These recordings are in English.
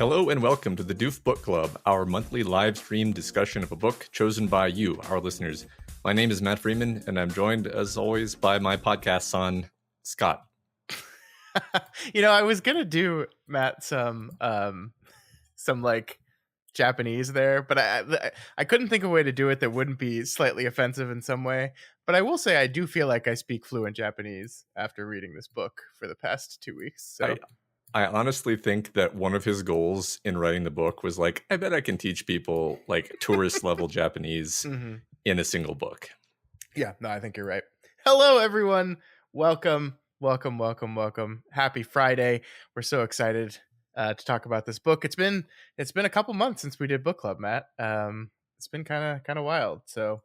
Hello and welcome to the Doof Book Club, our monthly live stream discussion of a book chosen by you, our listeners. My name is Matt Freeman, and I'm joined, as always, by my podcast son, Scott. I was gonna do Matt some like Japanese there, but I couldn't think of a way to do it that wouldn't be slightly offensive in some way. But I will say I do feel like I speak fluent Japanese after reading this book for the past 2 weeks. So I honestly think that one of his goals in writing the book was like, I bet I can teach people like tourist level Japanese in a single book. Yeah, no, I think you're right. Hello, everyone. Welcome. Happy Friday. We're so excited to talk about this book. It's been a couple months since we did book club, Matt. It's been kind of wild. So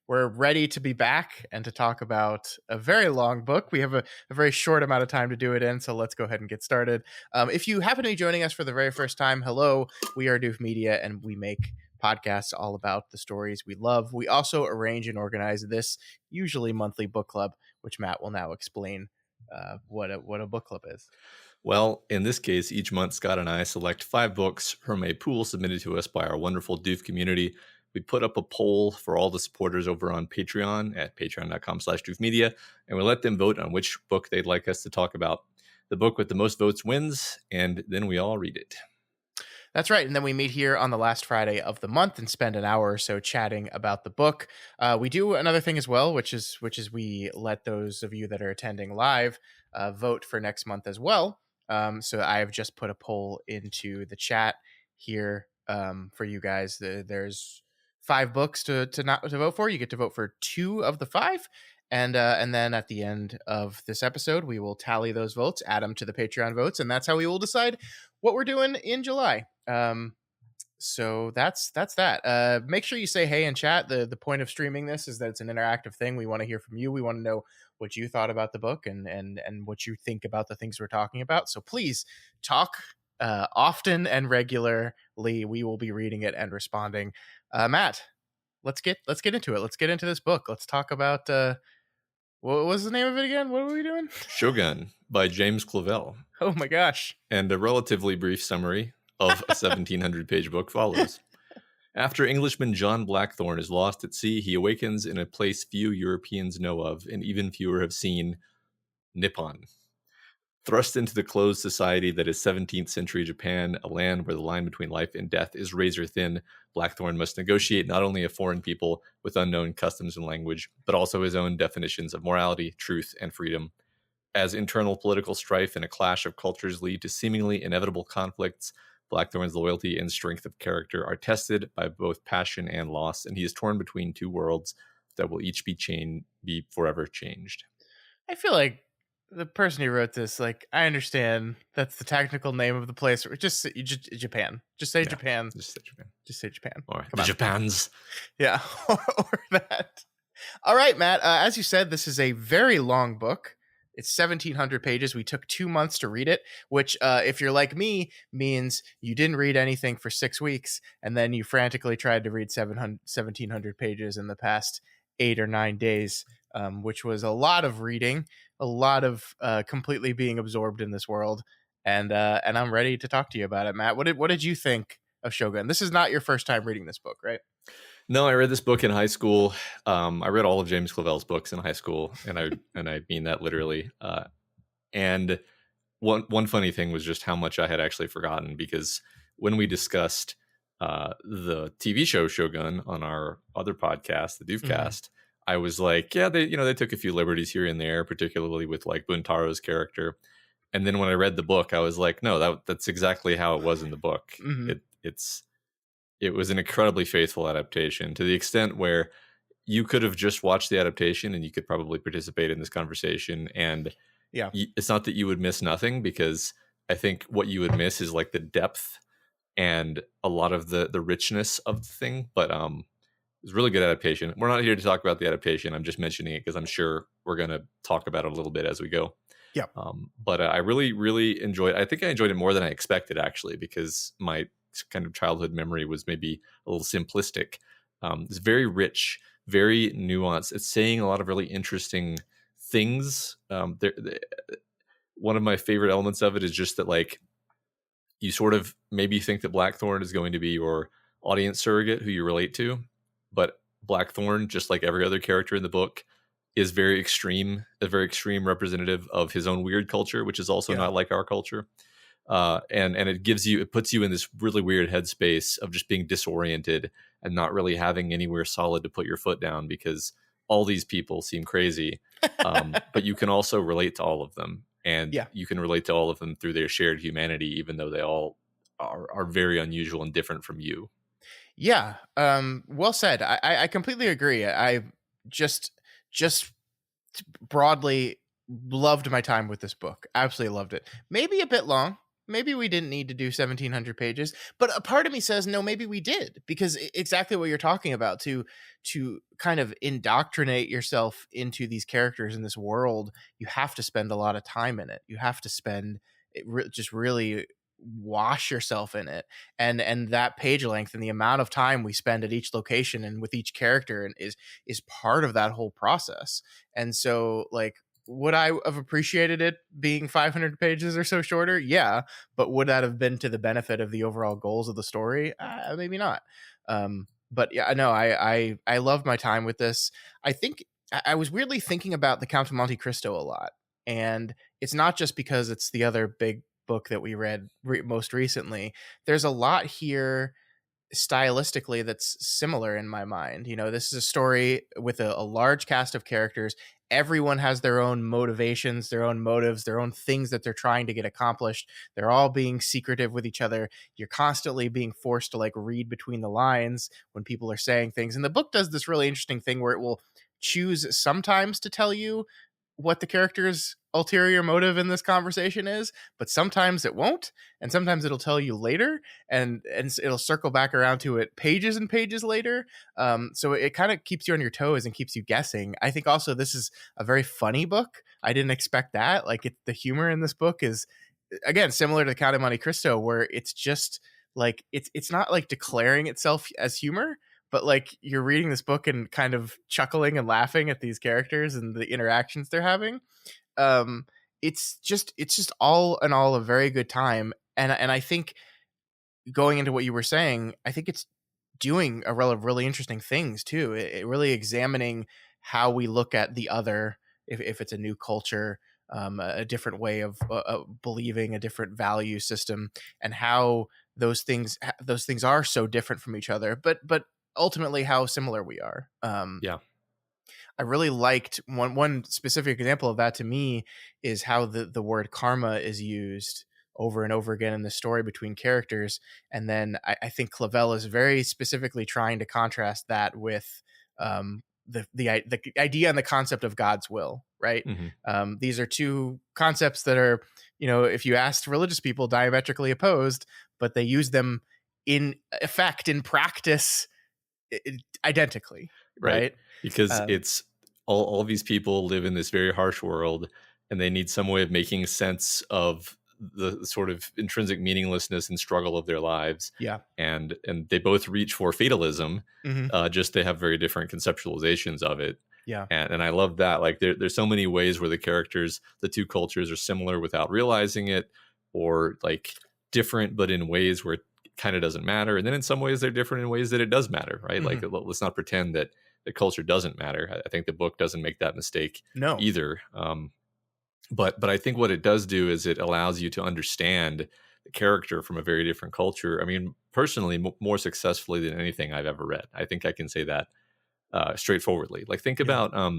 we're ready to be back and to talk about a very long book. We have a very short amount of time to do it in, so let's go ahead and get started. If you happen to be joining us for the very first time, hello, we are Doof Media, and we make podcasts all about the stories we love. We also arrange and organize this usually monthly book club, which Matt will now explain what a book club is. Well, in this case, each month, Scott and I select 5 books from a pool submitted to us by our wonderful Doof community. We put up a poll for all the supporters over on Patreon at patreon.com/doofmedia, and we let them vote on which book they'd like us to talk about. The book with the most votes wins, and then we all read it. That's right. And then we meet here on the last Friday of the month and spend an hour or so chatting about the book. We do another thing as well, which is we let those of you that are attending live vote for next month as well. So I have just put a poll into the chat here for you guys. There's 5 books to vote for. You get to vote for 2 of the 5. And then at the end of this episode, we will tally those votes, add them to the Patreon votes, and that's how we will decide what we're doing in July. So that's that. Make sure you say hey in chat. The point of streaming this is that it's an interactive thing. We want to hear from you. We want to know what you thought about the book and what you think about the things we're talking about. So please talk often and regularly. We will be reading it and responding. Matt, let's get into it. Let's get into this book. Let's talk about what was the name of it again? What were we doing? Shogun by James Clavell. Oh my gosh. And a relatively brief summary of a 1700-page book follows. After Englishman John Blackthorne is lost at sea, he awakens in a place few Europeans know of, and even fewer have seen, Nippon. Thrust into the closed society that is 17th century Japan, a land where the line between life and death is razor thin, Blackthorne must negotiate not only a foreign people with unknown customs and language, but also his own definitions of morality, truth, and freedom. As internal political strife and a clash of cultures lead to seemingly inevitable conflicts, Blackthorne's loyalty and strength of character are tested by both passion and loss, and he is torn between 2 worlds that will each be forever changed. I feel like the person who wrote this, like, I understand that's the technical name of the place. Just Japan. Just say Japan. Just say Japan. Just say Japan. Or the Japans. Yeah, or that. All right, Matt. As you said, this is a very long book. It's 1,700 pages. We took 2 months to read it, which, if you're like me, means you didn't read anything for 6 weeks, and then you frantically tried to read 1,700 pages in the past 8 or 9 days, which was a lot of reading, a lot of completely being absorbed in this world. And I'm ready to talk to you about it, Matt. What did you think of Shogun? This is not your first time reading this book, right? No, I read this book in high school. I read all of James Clavell's books in high school, and I mean that literally. And one funny thing was just how much I had actually forgotten, because when we discussed the TV show Shogun on our other podcast, the Doofcast, I was like, yeah, they took a few liberties here and there, particularly with like Buntaro's character. And then when I read the book, I was like, no, that's exactly how it was in the book. It was an incredibly faithful adaptation, to the extent where you could have just watched the adaptation and you could probably participate in this conversation. And it's not that you would miss nothing, because I think what you would miss is like the depth and a lot of the richness of the thing. But it's a really good adaptation. We're not here to talk about the adaptation. I'm just mentioning it because I'm sure we're going to talk about it a little bit as we go. Yeah. But I really, really enjoyed it. I think I enjoyed it more than I expected, actually, because my kind of childhood memory was maybe a little simplistic. It's very rich, very nuanced. It's saying a lot of really interesting things. One of my favorite elements of it is just that, like, you sort of maybe think that Blackthorn is going to be your audience surrogate who you relate to, but Blackthorn, just like every other character in the book, is a very extreme representative of his own weird culture, which is also Yeah. not like our culture. And it puts you in this really weird headspace of just being disoriented and not really having anywhere solid to put your foot down because all these people seem crazy. But you can also relate to all of them, and Yeah. you can relate to all of them through their shared humanity, even though they all are very unusual and different from you. Yeah. Well said. I completely agree. I just just broadly loved my time with this book. Absolutely loved it. Maybe a bit long. Maybe we didn't need to do 1700 pages, but a part of me says no, maybe we did, because exactly what you're talking about, to kind of indoctrinate yourself into these characters in this world, you have to spend a lot of time in it. You have to spend just really wash yourself in it, and that page length and the amount of time we spend at each location and with each character and is part of that whole process. And so, like, would I have appreciated it being 500 pages or so shorter? Yeah, but would that have been to the benefit of the overall goals of the story? Maybe not. But yeah, no, I love my time with this. I think I was weirdly thinking about the Count of Monte Cristo a lot, and it's not just because it's the other big book that we read most recently. There's a lot here stylistically that's similar in my mind. You know, this is a story with a large cast of characters. Everyone has their own motivations, their own motives, their own things that they're trying to get accomplished. They're all being secretive with each other. You're constantly being forced to like read between the lines when people are saying things. And the book does this really interesting thing where it will choose sometimes to tell you what the character's ulterior motive in this conversation is, but sometimes it won't, and sometimes it'll tell you later, and it'll circle back around to it pages and pages later. So it kind of keeps you on your toes and keeps you guessing. I think also this is a very funny book. I didn't expect that. Like, the humor in this book is, again, similar to Count of Monte Cristo, where it's just like it's not like declaring itself as humor, but like you're reading this book and kind of chuckling and laughing at these characters and the interactions they're having. um it's just all in all a very good time. And I think, going into what you were saying, I think it's doing a really interesting things too. It really examining how we look at the other, if it's a new culture, a different way of believing, a different value system, and how those things are so different from each other, but ultimately how similar we are. Yeah. I really liked one specific example of that to me is how the word karma is used over and over again in the story between characters. And then I think Clavell is very specifically trying to contrast that with the idea and the concept of God's will, right? Hmm. These are two concepts that are, if you asked religious people, diametrically opposed, but they use them in effect, in practice, identically, Right. right? Because Um, it's all these people live in this very harsh world, and they need some way of making sense of the sort of intrinsic meaninglessness and struggle of their lives. yeah. And they both reach for fatalism, Hmm. just they have very different conceptualizations of it. Yeah. And I love that. Like there's so many ways where the two cultures are similar without realizing it, or like different, but in ways where it kind of doesn't matter. And then in some ways they're different in ways that it does matter, right? Like Hmm. let's not pretend that the culture doesn't matter. I think the book doesn't make that mistake No. either. But I think what it does do is it allows you to understand the character from a very different culture. I mean, personally, more successfully than anything I've ever read. I think I can say that straightforwardly. Like Yeah.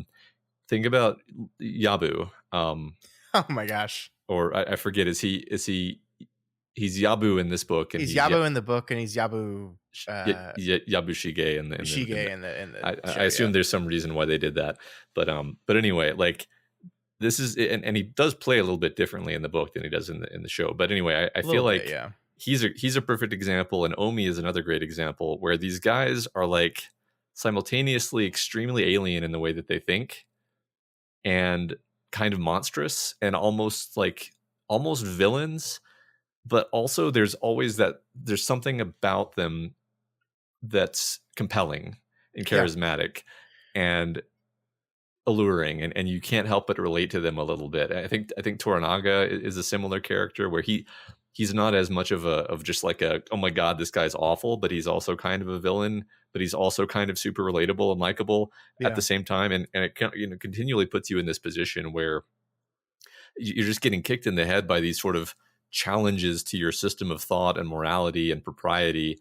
think about Yabu, Oh my gosh. or I forget. He's Yabu in this book, and He's he's Yabu in the book, and he's Yabu Yabushige in the Shige in the I show. Yeah. assume there's some reason why they did that, but anyway, like this is, and he does play a little bit differently in the book than he does in the show. But anyway, I A feel little bit. like Yeah. he's a perfect example, and Omi is another great example where these guys are like simultaneously extremely alien in the way that they think, and kind of monstrous, and almost villains. But also, there's something about them that's compelling and Yeah. charismatic and alluring, and you can't help but relate to them a little bit. I think Toranaga is a similar character where he's not as much of just like a, oh my god, this guy's awful, but he's also kind of a villain, but he's also kind of super relatable and likable at Yeah. the same time. And it continually puts you in this position where you're just getting kicked in the head by these sort of challenges to your system of thought and morality and propriety.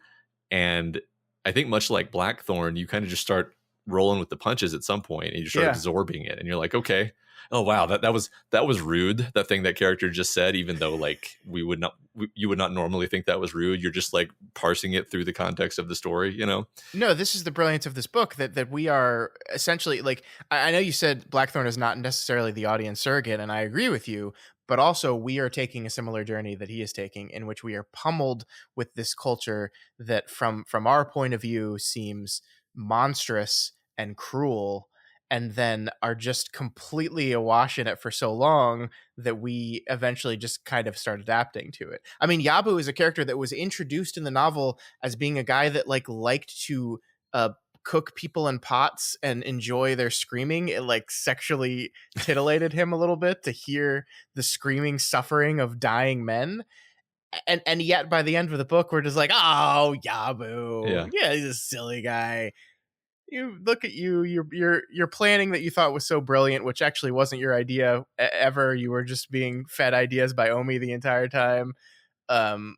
And I think much like Blackthorn, you kind of just start rolling with the punches at some point and you start Yeah. absorbing it. And you're like, okay, oh wow, that was rude. That thing that character just said, even though like you would not normally think that was rude. You're just like parsing it through the context of the story, you know? No, this is the brilliance of this book, that we are essentially like, I know you said Blackthorn is not necessarily the audience surrogate, and I agree with you, but also we are taking a similar journey that he is taking, in which we are pummeled with this culture that from our point of view seems monstrous and cruel, and then are just completely awash in it for so long that we eventually just kind of start adapting to it. I mean, Yabu is a character that was introduced in the novel as being a guy that liked to uh cook people in pots and enjoy their screaming. It like sexually titillated him a little bit to hear the screaming suffering of dying men. And yet by the end of the book we're just like, oh, Yabu, Yeah. yeah, he's a silly guy. You look at you, your planning that you thought was so brilliant, which actually wasn't your idea ever. You were just being fed ideas by Omi the entire time. um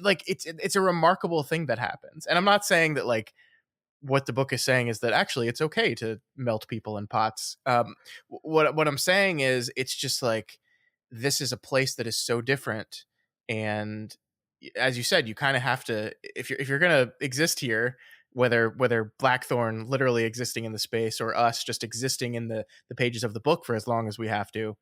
like it's a remarkable thing that happens, and I'm not saying that like what the book is saying is that actually it's okay to melt people in pots. What I'm saying is it's just like, this is a place that is so different, and as you said, you kind of have to, if you're gonna exist here, whether Blackthorn literally existing in the space or us just existing in the pages of the book for as long as we have to,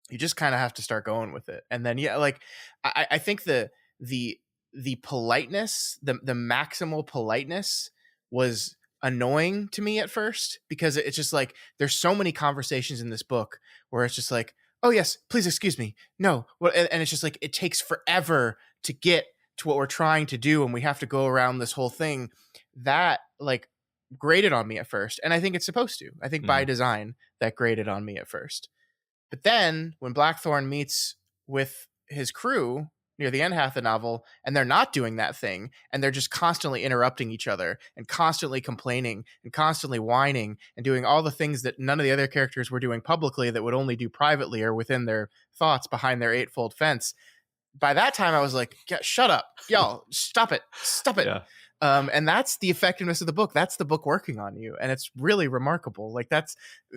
you just kind of have to start going with it. And then yeah, like I think the the politeness, the maximal politeness was annoying to me at first, because it's just like there's so many conversations in this book where it's just like, oh yes, please excuse me, no, well, and it's just like it takes forever to get to what we're trying to do, and we have to go around this whole thing that like grated on me at first. And I think it's supposed to, I think by Mhm. design that grated on me at first. But then when Blackthorn meets with his crew near the end half of the novel, and they're not doing that thing, and they're just constantly interrupting each other and constantly complaining and constantly whining and doing all the things that none of the other characters were doing publicly that would only do privately or within their thoughts behind their eightfold fence. By that time, I was like, yeah, shut up. Y'all, stop it. Stop it. Yeah. And that's the effectiveness of the book. That's the book working on you. And it's really remarkable. Like that's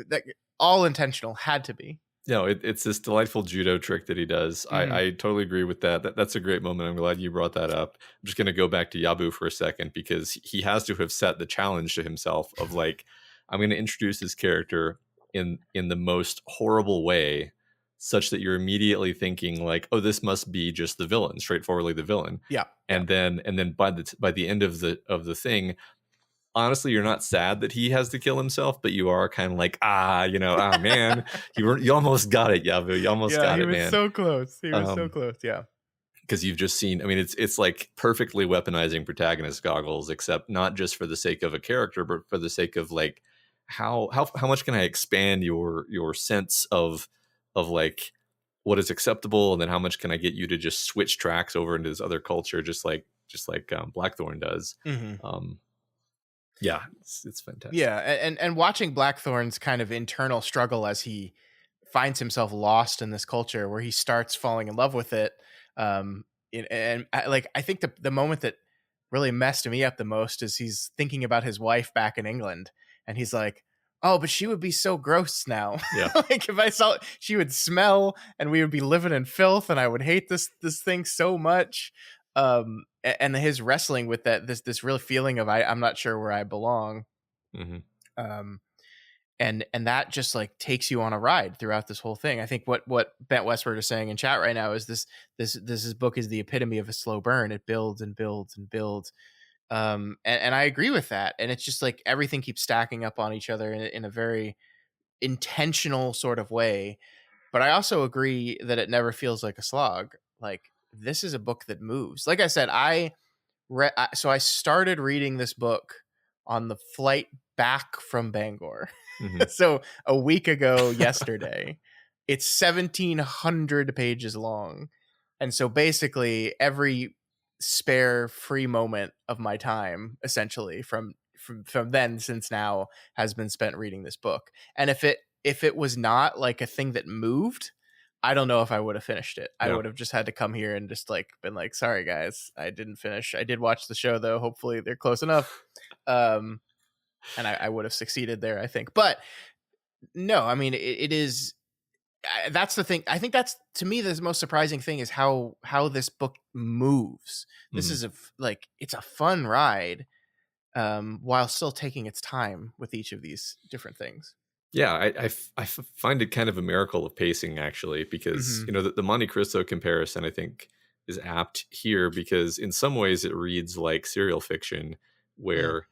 that all intentional, had to be. No, it's this delightful judo trick that he does. Mhm. I totally agree with that. That's a great moment. I'm glad you brought that up. I'm just going to go back to Yabu for a second because he has to have set the challenge to himself of like, I'm going to introduce this character in the most horrible way, such that you're immediately thinking like, oh, this must be just the villain, straightforwardly the villain. Yeah. Yeah. And then by the end of the thing, honestly, you're not sad that he has to kill himself, but you are kind of like, ah, man, you almost got it, Yavu. You almost Yeah, got he it, was man. so close. He was so Um, close. Yeah. because you've just seen, I mean, it's like perfectly weaponizing protagonist goggles, except not just for the sake of a character, but for the sake of like how much can I expand your sense of like what is acceptable, and then how much can I get you to just switch tracks over into this other culture, just like Blackthorn does. Hmm. Um, yeah, it's fantastic. Yeah, and watching Blackthorn's kind of internal struggle as he finds himself lost in this culture, where he starts falling in love with it. Like I think the moment that really messed me up the most is he's thinking about his wife back in England, and he's like, "Oh, but she would be so gross now. Yeah. Like if I saw, she would smell, and we would be living in filth, and I would hate this thing so much." And his wrestling with this real feeling of I'm not sure where I belong. Hmm. Um, and that just like takes you on a ride throughout this whole thing. I think what Bent Westward is saying in chat right now is this book is the epitome of a slow burn. It builds and builds and builds. And I agree with that. And it's just like everything keeps stacking up on each other in a very intentional sort of way. But I also agree that it never feels like a slog. Like this is a book that moves. Like I said, so I started reading this book on the flight back from Bangor. Hmm. So a week ago yesterday. It's 1,700 pages long. And so basically every spare free moment of my time, essentially from then since now, has been spent reading this book. And if it was not like a thing that moved, I don't know if I would have finished it. I Yeah. would have just had to come here and just like been like, sorry guys, I didn't finish. I did watch the show though. Hopefully they're close enough. Um, and I would have succeeded there, I think. But no, I mean it is. That's the thing. I think that's, to me, the most surprising thing is how this book moves. This Mhm. is like it's a fun ride, while still taking its time with each of these different things. Yeah, find it kind of a miracle of pacing, actually, because Mm-hmm. the Monte Cristo comparison, I think, is apt here, because in some ways it reads like serial fiction, Mm. where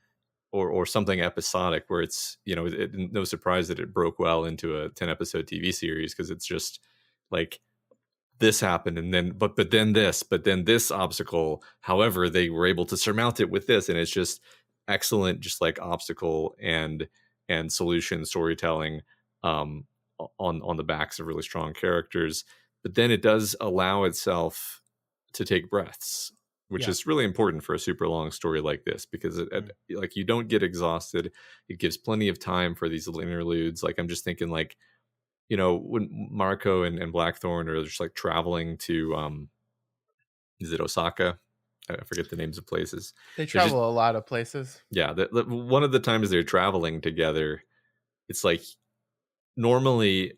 or something episodic, where it's, no surprise that it broke well into a 10 episode TV series, because it's just like, this happened, and then but then this obstacle, however they were able to surmount it with this, and it's just excellent, just like obstacle and solution storytelling, um on the backs of really strong characters. But then it does allow itself to take breaths, which Yeah. is really important for a super long story like this, because Mm. like, you don't get exhausted. It gives plenty of time for these little interludes. Like, I'm just thinking, like, when Marco and Blackthorn are just like traveling to, is it Osaka? I forget the names of places. They They're just, travel a lot of places. yeah, one of the times they're traveling together, it's like, normally,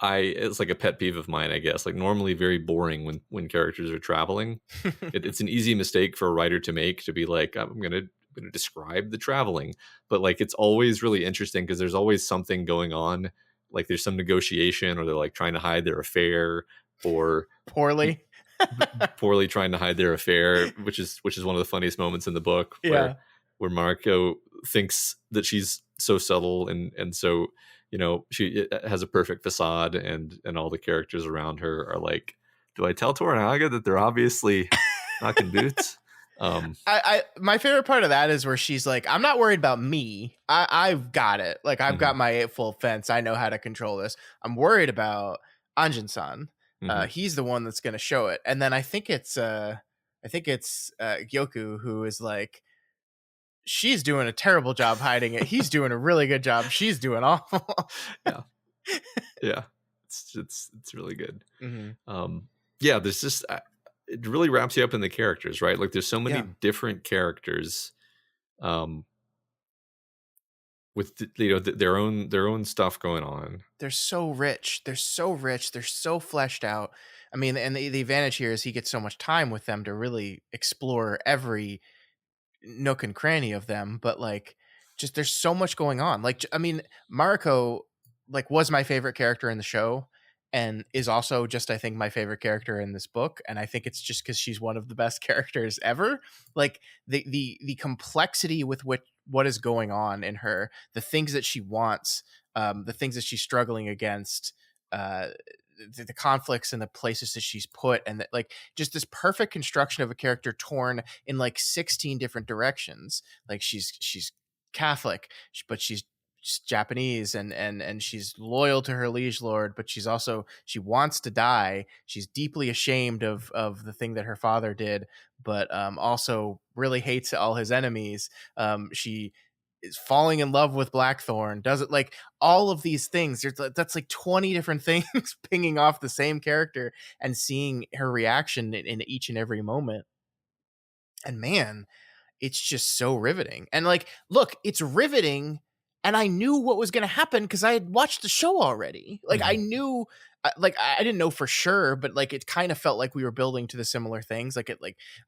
it's like a pet peeve of mine, I guess. Like, normally very boring when characters are traveling. It's an easy mistake for a writer to make, to be like, I'm gonna describe the traveling, but like, it's always really interesting, because there's always something going on. Like, there's some negotiation, or they're like trying to hide their affair, or Poorly. poorly trying to hide their affair, which is one of the funniest moments in the book, Yeah. where Marco thinks that she's so subtle, and so, she has a perfect facade, and all the characters around her are like, do I tell Toranaga that they're obviously knocking boots? I my favorite part of that is where she's like, I'm not worried about me. I've got it. Like I've got Mhm, my full fence. I know how to control this. I'm worried about Anjin-san. mhm. He's the one that's gonna show it. And then I think it's Gyoku who is like, she's doing a terrible job hiding it. He's doing a really good job. She's doing awful. Yeah, yeah, it's really good. Hmm. um yeah, there's just, it really wraps you up in the characters, right? Like, there's so many Yeah. different characters, um with their own stuff going on. They're so rich. They're so rich. They're so fleshed out. I mean, and the advantage here is he gets so much time with them to really explore every nook and cranny of them. But like, just there's so much going on. Like, I mean, Mariko like was my favorite character in the show, and is also just, I think, my favorite character in this book. And I think it's just because she's one of the best characters ever. Like the complexity with which what is going on in her, the things that she wants, the things that she's struggling against, uh, the conflicts and the places that she's put, and that, like, just this perfect construction of a character torn in like 16 different directions. Like she's Catholic, but she's Japanese, and she's loyal to her liege lord, but she wants to die. She's deeply ashamed of the thing that her father did, but also really hates all his enemies. She is falling in love with Blackthorn. Does it, like, all of these things? That's like 20 different things pinging off the same character, and seeing her reaction in each and every moment. And man, it's just so riveting. And like, look, it's riveting. And I knew what was going to happen because I had watched the show already. Like, I Mhm. knew, like, I didn't know for sure, but like, it kind of felt like we were building to the similar things. Like,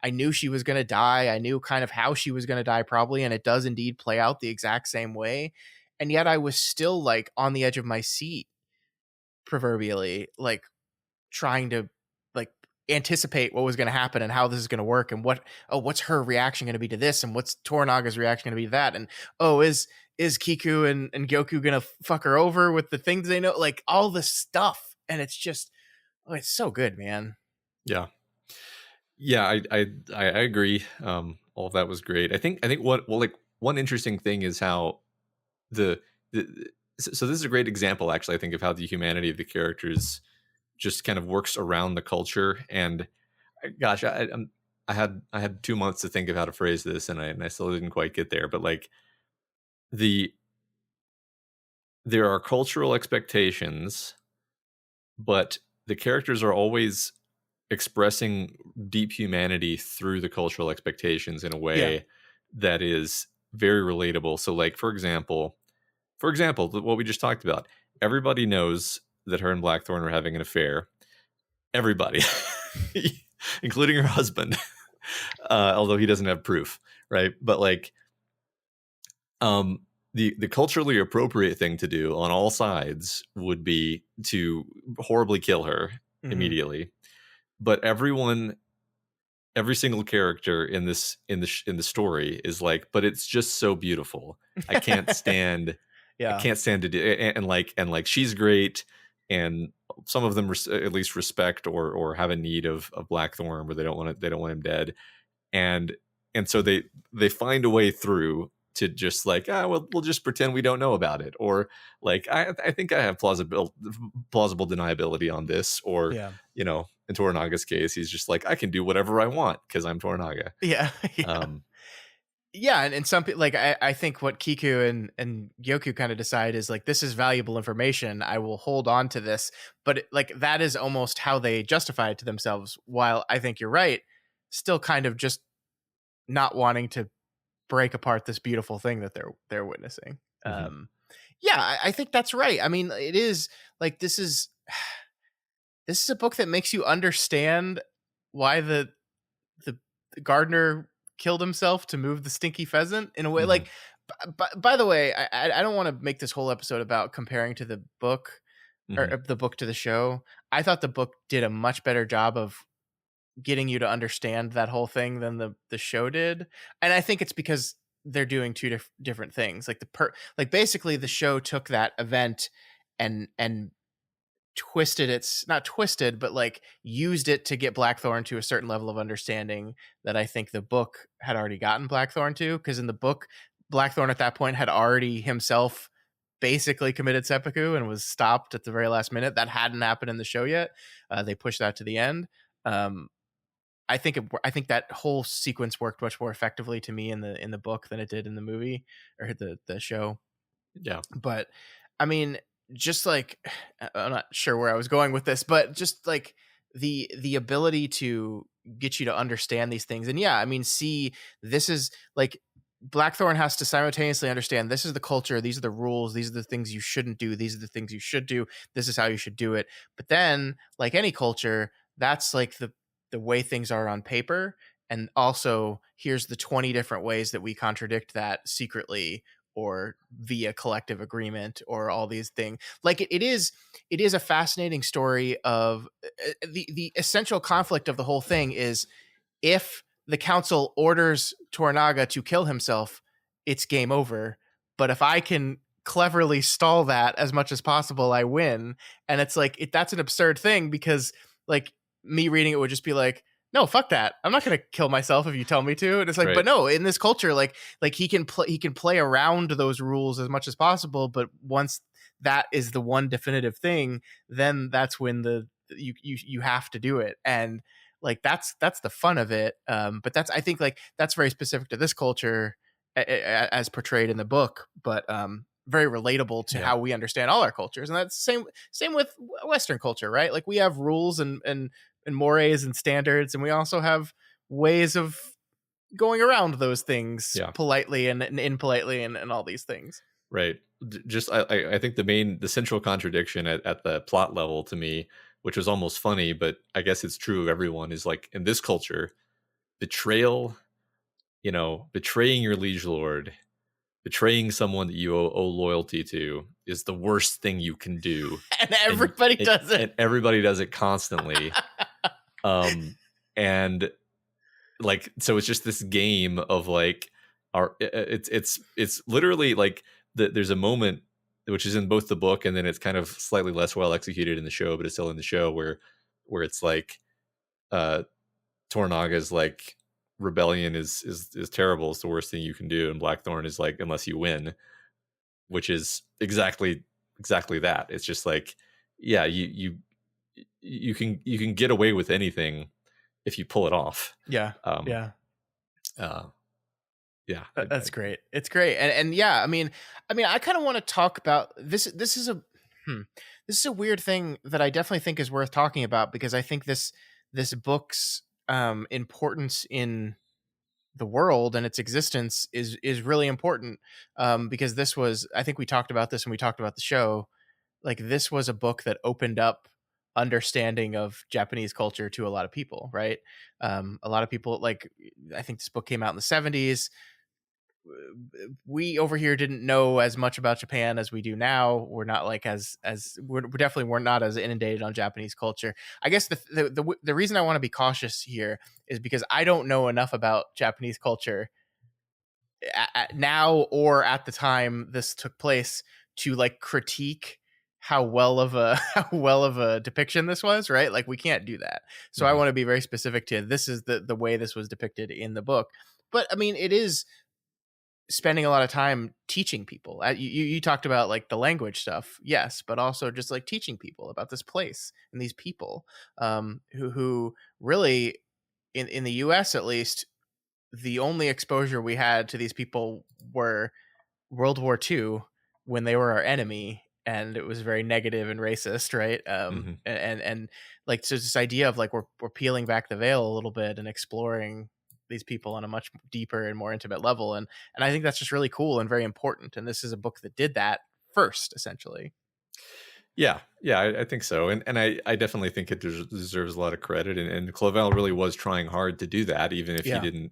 I knew she was going to die. I knew kind of how she was going to die, probably. And it does indeed play out the exact same way. And yet I was still like on the edge of my seat, proverbially, like trying to like anticipate what was going to happen and how this is going to work, and what's her reaction going to be to this, and what's Toranaga's reaction going to be to that, and is Kiku and Gyoku going to fuck her over with the things they know, like all this stuff. And it's just, oh, it's so good, man. Yeah, yeah, I agree. All of that was great. I think like, one interesting thing is how the so this is a great example, actually, I think, of how the humanity of the characters just kind of works around the culture. And gosh, I had 2 months to think of how to phrase this, and I still didn't quite get there. But like the there are cultural expectations, but the characters are always expressing deep humanity through the cultural expectations in a Yeah. way that is very relatable. So, like for example, what we just talked about, everybody knows that her and Blackthorn are having an affair. Everybody, including her husband, although he doesn't have proof, right? But like, the culturally appropriate thing to do on all sides would be to horribly kill her Hmm. immediately. But every single character in in the story is like, but it's just so beautiful. I can't stand I Yeah. can't stand to do, and like she's great, and some of them at least respect or have a need of Blackthorn, where they don't want him dead, and so they find a way through to just like, well, we'll just pretend we don't know about it, or like, I think I have plausible deniability on this, or Yeah. in Toranaga's case, he's just like, I can do whatever I want because I'm Toranaga. Yeah. Yeah. um Yeah, and some people, like, I think what Kiku and Gyoku kind of decide is like, this is valuable information. I will hold on to this, but like that is almost how they justify it to themselves. While I think you're right, still kind of just not wanting to break apart this beautiful thing that they're witnessing. mhm, Yeah, I think that's right. I mean, it is like this is a book that makes you understand why the gardener killed himself to move the stinky pheasant in a way. mhm, Like, by the way, I don't want to make this whole episode about comparing to the book, mhm. or the book to the show. I thought the book did a much better job of getting you to understand that whole thing than the show did, and I think it's because they're doing two different things. Like like basically the show took that event and twisted, it's not twisted, but like used it to get Blackthorn to a certain level of understanding that I think the book had already gotten Blackthorn to, because in the book Blackthorn at that point had already himself basically committed seppuku and was stopped at the very last minute. That hadn't happened in the show yet. They pushed that to the end. um I think that whole sequence worked much more effectively to me in the book than it did in the movie or the show. Yeah, But I mean, just like, I'm not sure where I was going with this, but just like the ability to get you to understand these things. And yeah, I mean, see, this is like Blackthorn has to simultaneously understand this is the culture, these are the rules, these are the things you shouldn't do, these are the things you should do, this is how you should do it. But then, like any culture, that's like the way things are on paper. And also, here's the 20 different ways that we contradict that secretly or via collective agreement or all these things. Like it is a fascinating story of the essential conflict of the whole thing is, if the council orders Toranaga to kill himself, it's game over. But if I can cleverly stall that as much as possible, I win. And it's like that's an absurd thing, because like me reading it would just be like, no, fuck that. I'm not going to kill myself if you tell me to. And it's like, right, but no, in this culture, like he can play around those rules as much as possible. But once that is the one definitive thing, then that's when you have to do it. And like that's the fun of it. But that's, I think, like that's very specific to this culture as portrayed in the book, but very relatable to yeah, how we understand all our cultures. And that's same with Western culture, right? Like we have rules and mores and standards, and we also have ways of going around those things yeah, politely and impolitely and all these things. right. Just I think the central contradiction at the plot level to me, which was almost funny, but I guess it's true of everyone, is like, in this culture, betrayal, betraying your liege lord, betraying someone that you owe loyalty to, is the worst thing you can do, And and everybody does it. and everybody does it constantly. um and like, so it's just this game of like, it's literally like, there's a moment which is in both the book, and then it's kind of slightly less well executed in the show, but it's still in the show, where it's like, uh Toranaga's like, rebellion is terrible, it's the worst thing you can do, and Blackthorn is like, unless you win, which is exactly that. It's just like, yeah, you can get away with anything if you pull it off. Yeah. Um, Yeah. uh, yeah, That's great. It's great. And yeah, I mean, I kind of want to talk about this. Hmm, this is a weird thing that I definitely think is worth talking about, because I think this book's importance in the world and its existence is really important, because this was, I think we talked about this when we talked about the show, like this was a book that opened up understanding of Japanese culture to a lot of people, right? A lot of people, like, I think this book came out in the 70s. We over here didn't know as much about Japan as we do now. We're not like we're definitely, we're not as inundated on Japanese culture. I guess the reason I want to be cautious here is because I don't know enough about Japanese culture now or at the time this took place to like critique how well of a how well of a depiction this was, right? Like we can't do that. So I mhm. want to be very specific to, this is the way this was depicted in the book. But I mean, it is spending a lot of time teaching people. You talked about like the language stuff, yes, but also just like teaching people about this place and these people, who really, in the U.S. at least, the only exposure we had to these people were World War II, when they were our enemy, and it was very negative and racist, right? Mhm. And like, so this idea of like we're peeling back the veil a little bit and exploring these people on a much deeper and more intimate level, and I think that's just really cool and very important. And this is a book that did that first, essentially. Yeah, yeah, I think so, and I definitely think it deserves a lot of credit, and Clavell really was trying hard to do that, even if he Yeah. didn't,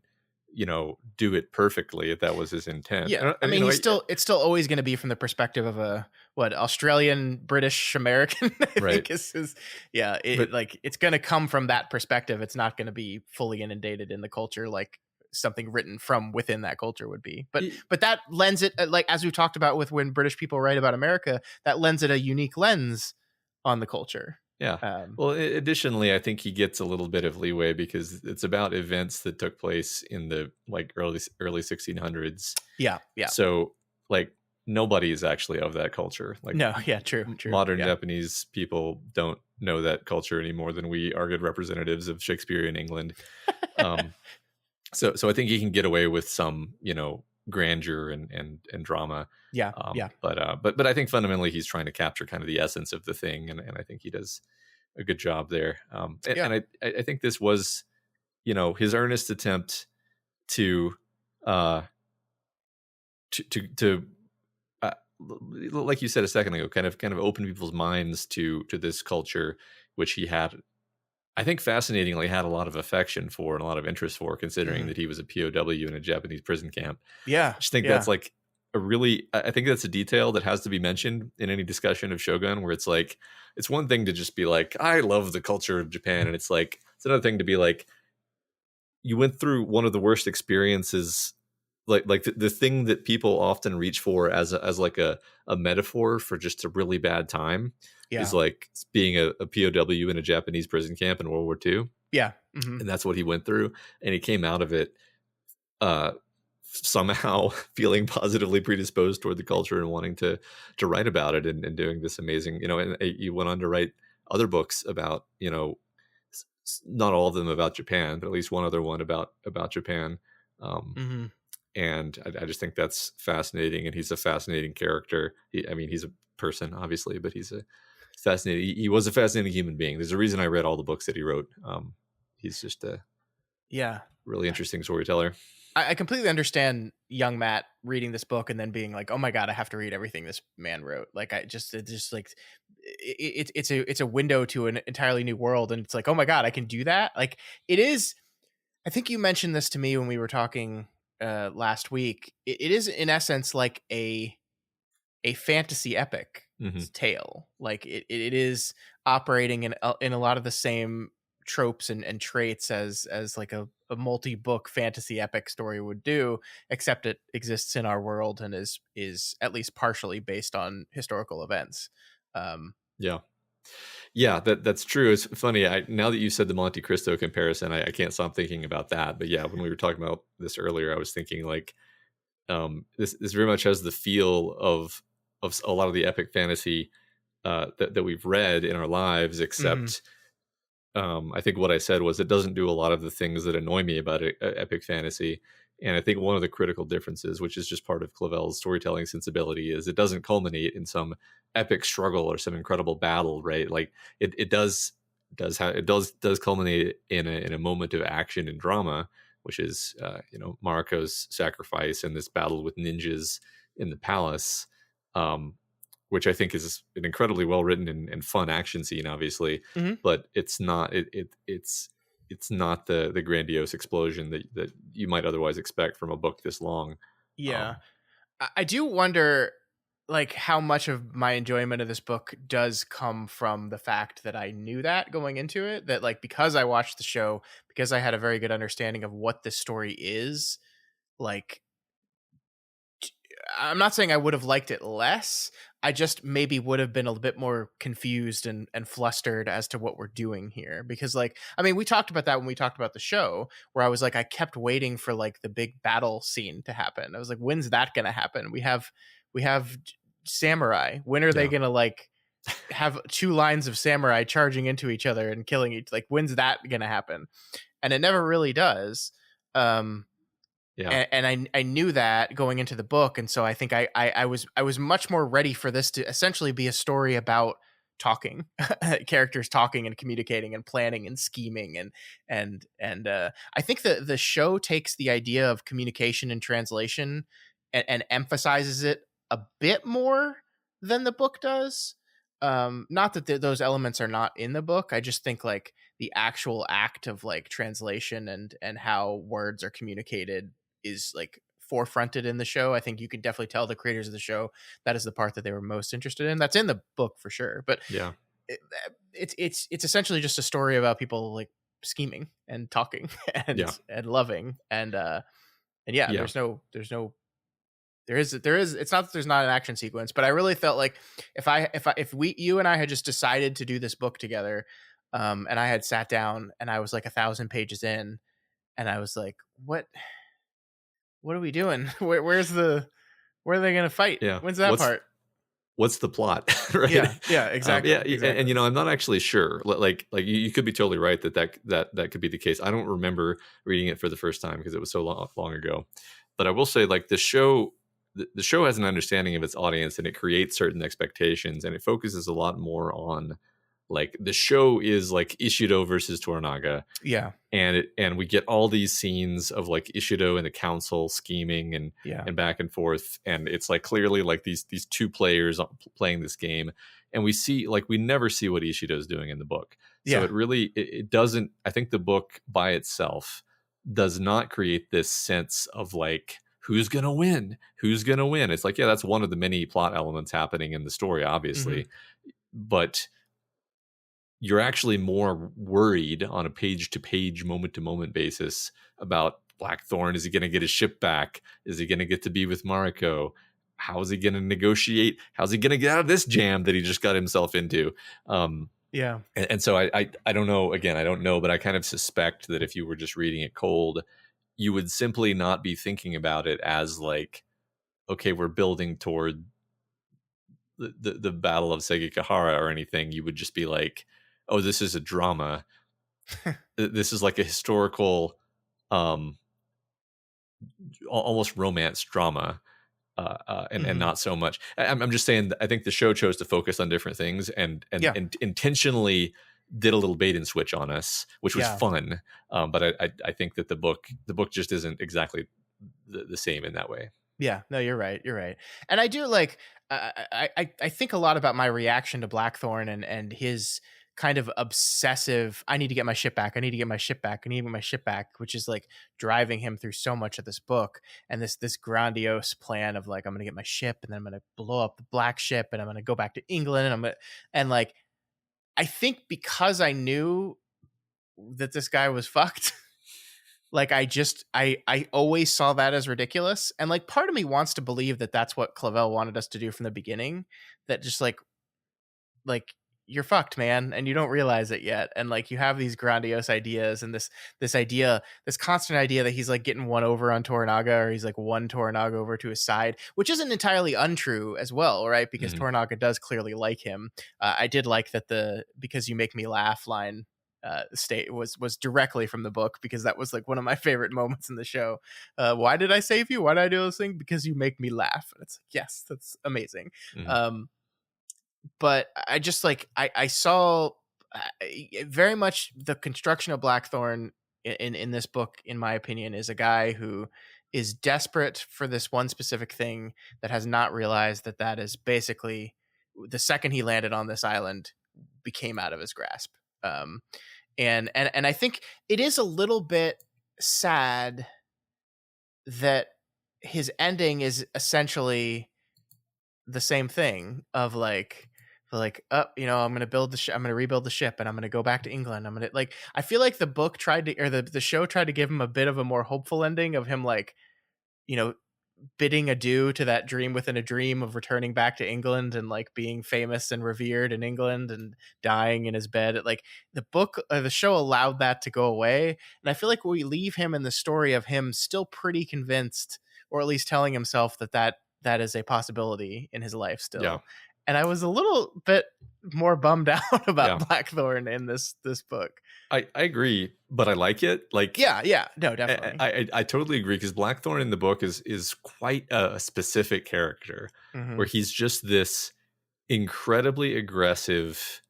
do it perfectly, if that was his intent. Yeah, I And, mean, it's still always going to be from the perspective of a, what, Australian British American. I right, think is yeah, but like it's going to come from that perspective. It's not going to be fully inundated in the culture like something written from within that culture would be. But that lends it, like as we've talked about with when British people write about America, that lends it a unique lens on the culture. yeah. Um, Well, additionally, I think he gets a little bit of leeway because it's about events that took place in the like early 1600s. yeah, yeah, So, like, nobody is actually of that culture. Like, no, yeah, true, true, modern yeah. Japanese people don't know that culture any more than we are good representatives of Shakespearean England. Um, so I think he can get away with some, grandeur and drama. Yeah, yeah, But I think fundamentally he's trying to capture kind of the essence of the thing, and I think he does a good job there. And, yeah, and I think this was, his earnest attempt to uh to uh, like you said a second ago, kind of open people's minds to this culture, which he had, I think, fascinatingly had a lot of affection for and a lot of interest for, considering mhm, that he was a POW in a Japanese prison camp. yeah, I just think that's yeah, like I think that's a detail that has to be mentioned in any discussion of Shogun, where it's like, it's one thing to just be like, I love the culture of Japan. And it's like, it's another thing to be like, you went through one of the worst experiences, like the thing that people often reach for as like a metaphor for just a really bad time is yeah, like being a POW in a Japanese prison camp in World War II. yeah. Hmm. And that's what he went through. And he came out of it uh somehow feeling positively predisposed toward the culture and wanting to write about it, and doing this amazing, and he went on to write other books about, not all of them about Japan, but at least one other one about Japan. um Hmm. and I just think that's fascinating, and he's a fascinating character. I mean, he's a person, obviously, but he's a fascinating, he was a fascinating human being. There's a reason I read all the books that he wrote. He's just a Yeah. really interesting storyteller. I completely understand young Matt reading this book and then being like, "Oh my god, I have to read everything this man wrote." Like, it's just like, it's a window to an entirely new world, and it's like, "Oh my god, I can do that." Like, it is. I think you mentioned this to me when we were talking last week. It is in essence like a fantasy epic Hmm. tale. Like it is operating in a lot of the same tropes and traits as like a multi-book fantasy epic story would do, except it exists in our world and is at least partially based on historical events. Um, Yeah. Yeah, that's true. It's funny. Now that you said the Monte Cristo comparison, I can't stop thinking about that. But yeah, when we were talking about this earlier, I was thinking like, this very much has the feel of a lot of the epic fantasy that we've read in our lives, mhm. except I think what I said was it doesn't do a lot of the things that annoy me about epic fantasy. And I think one of the critical differences, which is just part of Clavell's storytelling sensibility, is it doesn't culminate in some epic struggle or some incredible battle, right? Like it does culminate in a moment of action and drama, which is Maruko's sacrifice and this battle with ninjas in the palace, um, which I think is an incredibly well written and fun action scene, obviously, Hmm. but it's not it's not the grandiose explosion that you might otherwise expect from a book this long. Yeah. Um, I do wonder like how much of my enjoyment of this book does come from the fact that I knew that going into it, that like because I watched the show, because I had a very good understanding of what this story is, like I'm not saying I would have liked it less. I just maybe would have been a bit more confused and flustered as to what we're doing here. Because, like, I mean, we talked about that when we talked about the show, where I was like, I kept waiting for like the big battle scene to happen. I was like, when's that gonna happen? We have samurai. When are they yeah, gonna like have two lines of samurai charging into each other and killing each? Like, when's that gonna happen? And it never really does. Um, yeah, and I knew that going into the book, and so I think I was much more ready for this to essentially be a story about talking, characters talking and communicating and planning and scheming and I think the show takes the idea of communication and translation and emphasizes it a bit more than the book does. Not that those elements are not in the book. I just think like the actual act of like translation and how words are communicated is like forefronted in the show. I think you can definitely tell the creators of the show that is the part that they were most interested in. That's in the book for sure, but yeah, it, it's essentially just a story about people like scheming and talking yeah, and loving and yeah, yeah, there is it's not that there's not an action sequence, but I really felt like if we you and I had just decided to do this book together, and I had sat down and I was like 1,000 pages in and I was like, what are we doing? Where are they gonna fight? yeah. When's that part? What's the plot, right? Yeah, yeah, exactly, Yeah, and exactly. I'm not actually sure. Like you could be totally right that could be the case. I don't remember reading it for the first time because it was so long ago. But I will say, like the show has an understanding of its audience and it creates certain expectations and it focuses a lot more on like the show is like Ishido versus Toranaga, Yeah, and we get all these scenes of like Ishido and the council scheming yeah, and back and forth, and it's like clearly like these two players playing this game, and we see like we never see what Ishido is doing in the book. So yeah. it doesn't. I think the book by itself does not create this sense of like who's gonna win. It's like, yeah, that's one of the many plot elements happening in the story, Hmm. obviously, but you're actually more worried on a page to page, moment to moment basis about Blackthorn. Is he going to get his ship back? Is he going to get to be with Mariko? How is he going to negotiate? How's he going to get out of this jam that he just got himself into? Um, Yeah, and so I don't know. Again, I don't know, but I kind of suspect that if you were just reading it cold, you would simply not be thinking about it as like, okay, we're building toward the Battle of Sekigahara or anything. You would just be like, oh, this is a drama. This is like a historical, um, almost romance drama, and hmm, not so much. I'm just saying. I think the show chose to focus on different things yeah, and intentionally did a little bait and switch on us, which was yeah. fun. But I think that the book just isn't exactly the same in that way. Yeah, no, you're right. You're right, and I do like. I think a lot about my reaction to Blackthorn and his kind of obsessive. I need to get my ship back. I need to get my ship back. I need to get my ship back, which is like driving him through so much of this book and this grandiose plan of like I'm gonna get my ship and then I'm gonna blow up the black ship and I'm gonna go back to England and I'm gonna and like I think because I knew that this guy was fucked. Like I always saw that as ridiculous, and like part of me wants to believe that that's what Clavell wanted us to do from the beginning. That just like you're fucked, man, and you don't realize it yet, and like you have these grandiose ideas and this constant idea that he's like getting one over on Toranaga, or he's like one Toranaga over to his side, which isn't entirely untrue as well, right? Because Mhm. Toranaga does clearly like him. I did like that the "because you make me laugh" line state was directly from the book, because that was like one of my favorite moments in the show. Why did I save you? Why did I do this thing? Because you make me laugh. And it's like, yes, that's amazing. Mhm. Um, but I just like I saw very much the construction of Blackthorn in this book, in my opinion, is a guy who is desperate for this one specific thing that has not realized that that is basically, the second he landed on this island, became out of his grasp. Um, and I think it is a little bit sad that his ending is essentially the same thing of like, oh, I'm gonna build I'm gonna rebuild the ship, and I'm gonna go back to England. I'm gonna, like, I feel like the book tried to, or the show tried to give him a bit of a more hopeful ending of him, like, you know bidding adieu to that dream within a dream of returning back to England and like being famous and revered in England and dying in his bed. Like, the book, the show allowed that to go away. And I feel like we leave him in the story of him still pretty convinced, or at least telling himself that that is a possibility in his life Yeah. still. And I was a little bit more bummed out Yeah. about Blackthorn in this book. I agree, but I like it. Like, Yeah, no, I definitely. I totally agree, because Blackthorn in the book is quite a specific character, Hmm. where he's just this incredibly aggressive,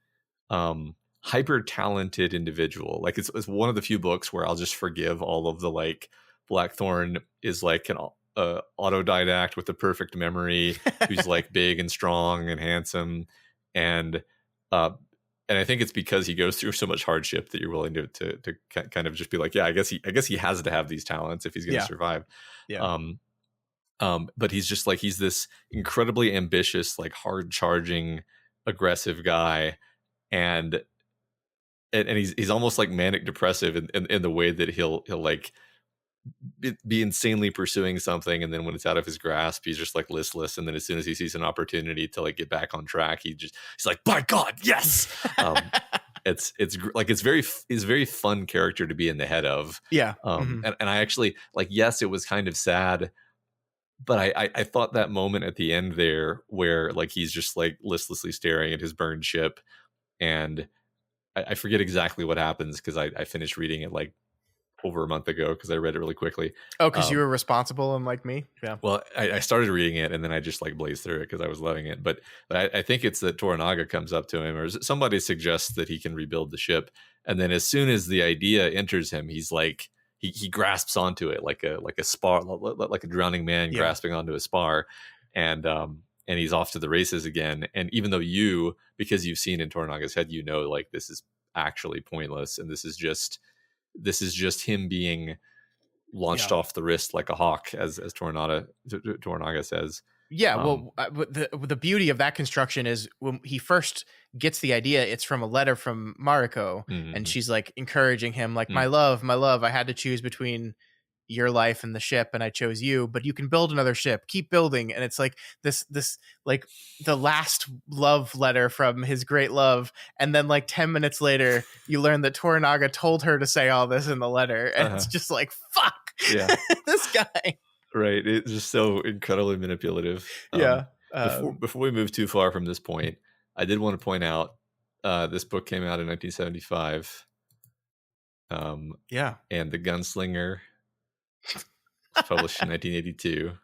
hyper talented individual. Like, it's one of the few books where I'll just forgive all of the, like, Blackthorn is like an autodidact with a perfect memory, who's like big and strong and handsome, and uh and I think it's because he goes through so much hardship that you're willing to kind of just be like, yeah, I guess he has to have these talents if he's going to Yeah, survive. yeah, um but he's just like, he's this incredibly ambitious, like, hard charging, aggressive guy, and and he's almost like manic depressive in the way that he'll like be insanely pursuing something, and then when it's out of his grasp, he's just like listless, and then as soon as he sees an opportunity to like get back on track, he's like, by God, yes. Like, it's very fun character to be in the head of. yeah. Hmm. And I actually, like, yes, it was kind of sad, but I thought that moment at the end there, where like he's just like listlessly staring at his burned ship, and I forget exactly what happens, because I finished reading it like over a month ago, because I read it really quickly. Oh, because you um were responsible, and like me. Yeah. well, I started reading it, and then I just like blazed through it because I was loving it. But I think it's that Toranaga comes up to him, or somebody suggests that he can rebuild the ship, and then as soon as the idea enters him, he's like, he grasps onto it like a spar, like a drowning man Yeah. grasping onto a spar, and he's off to the races again. And even though because you've seen in Toranaga's head, like, this is actually pointless, and this is just him being launched Yeah. off the wrist like a hawk, as Toranaga says. Yeah, Um, well, but the beauty of that construction is when he first gets the idea, it's from a letter from Mariko, and mhm, she's like encouraging him, like, mm, my love, I had to choose between your life and the ship, and I chose you, but you can build another ship. Keep building. And it's like this like the last love letter from his great love, and then like 10 minutes later, you learn that Toranaga told her to say all this in the letter, and it's uh-huh, just like, fuck, yeah, this guy. right. It's just so incredibly manipulative. Yeah. Before we move too far from this point, I did want to point out, this book came out in 1975, Yeah. and The Gunslinger was published in 1982,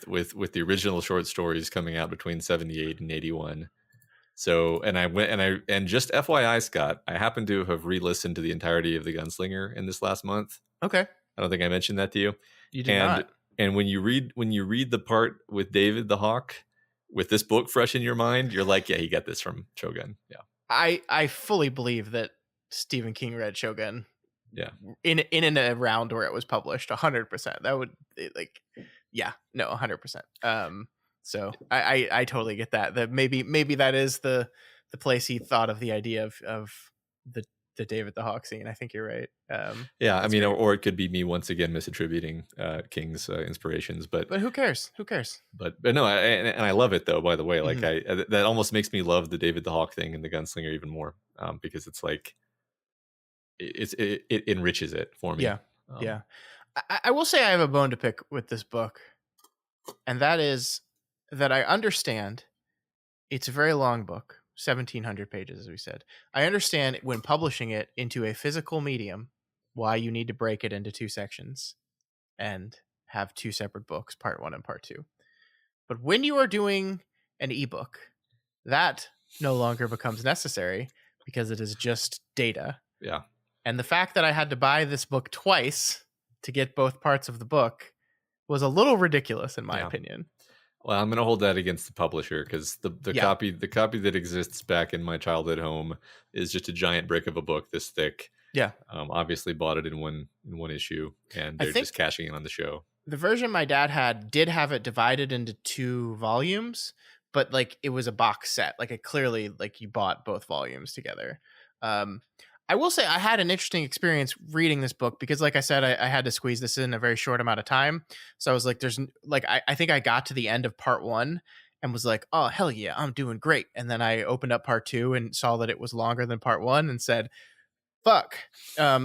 with the original short stories coming out between 78 and 81. So, and I went and just FYI, Scott, I happen to have re-listened to the entirety of The Gunslinger in this last month. Okay. I don't think I mentioned that to you. You did And not. when you read the part with David the Hawk, with this book fresh in your mind, you're like, yeah, he got this from Shogun. Yeah. I fully believe that Stephen King read Shogun Yeah. in and around where it was published. 100%. That would like, yeah, no, 100%. So I totally get that. That maybe that is the place he thought of the idea of the the David the Hawk scene. I think you're right. Yeah. I That's mean, great. or it could be me once again misattributing King's inspirations, but But who cares? Who cares? but no, and I love it though. By the way, like, Mhm. that almost makes me love the David the Hawk thing and the Gunslinger even more, because it's like, it enriches it for me. Yeah. Um, Yeah. I will say I have a bone to pick with this book, and that is that I understand it's a very long book. 1,700 pages, as we said. I understand when publishing it into a physical medium why you need to break it into two sections and have two separate books, part one and part two. But when you are doing an ebook, that no longer becomes necessary because it is just data. Yeah. And the fact that I had to buy this book twice to get both parts of the book was a little ridiculous, in my Yeah. opinion. Well, I'm going to hold that against the publisher, because the Yeah. copy that exists back in my childhood home is just a giant brick of a book this thick. Yeah. Obviously bought it in one issue, and I they're think just cashing in on the show. the version my dad had did have it divided into two volumes, but like it was a box set. Like it clearly, like you bought both volumes together. Um, I will say I had an interesting experience reading this book because, like I said, I had to squeeze this in a very short amount of time. So I was like, I think I got to the end of part one and was like, oh, hell yeah, I'm doing great. And then I opened up part two and saw that it was longer than part one and said, fuck.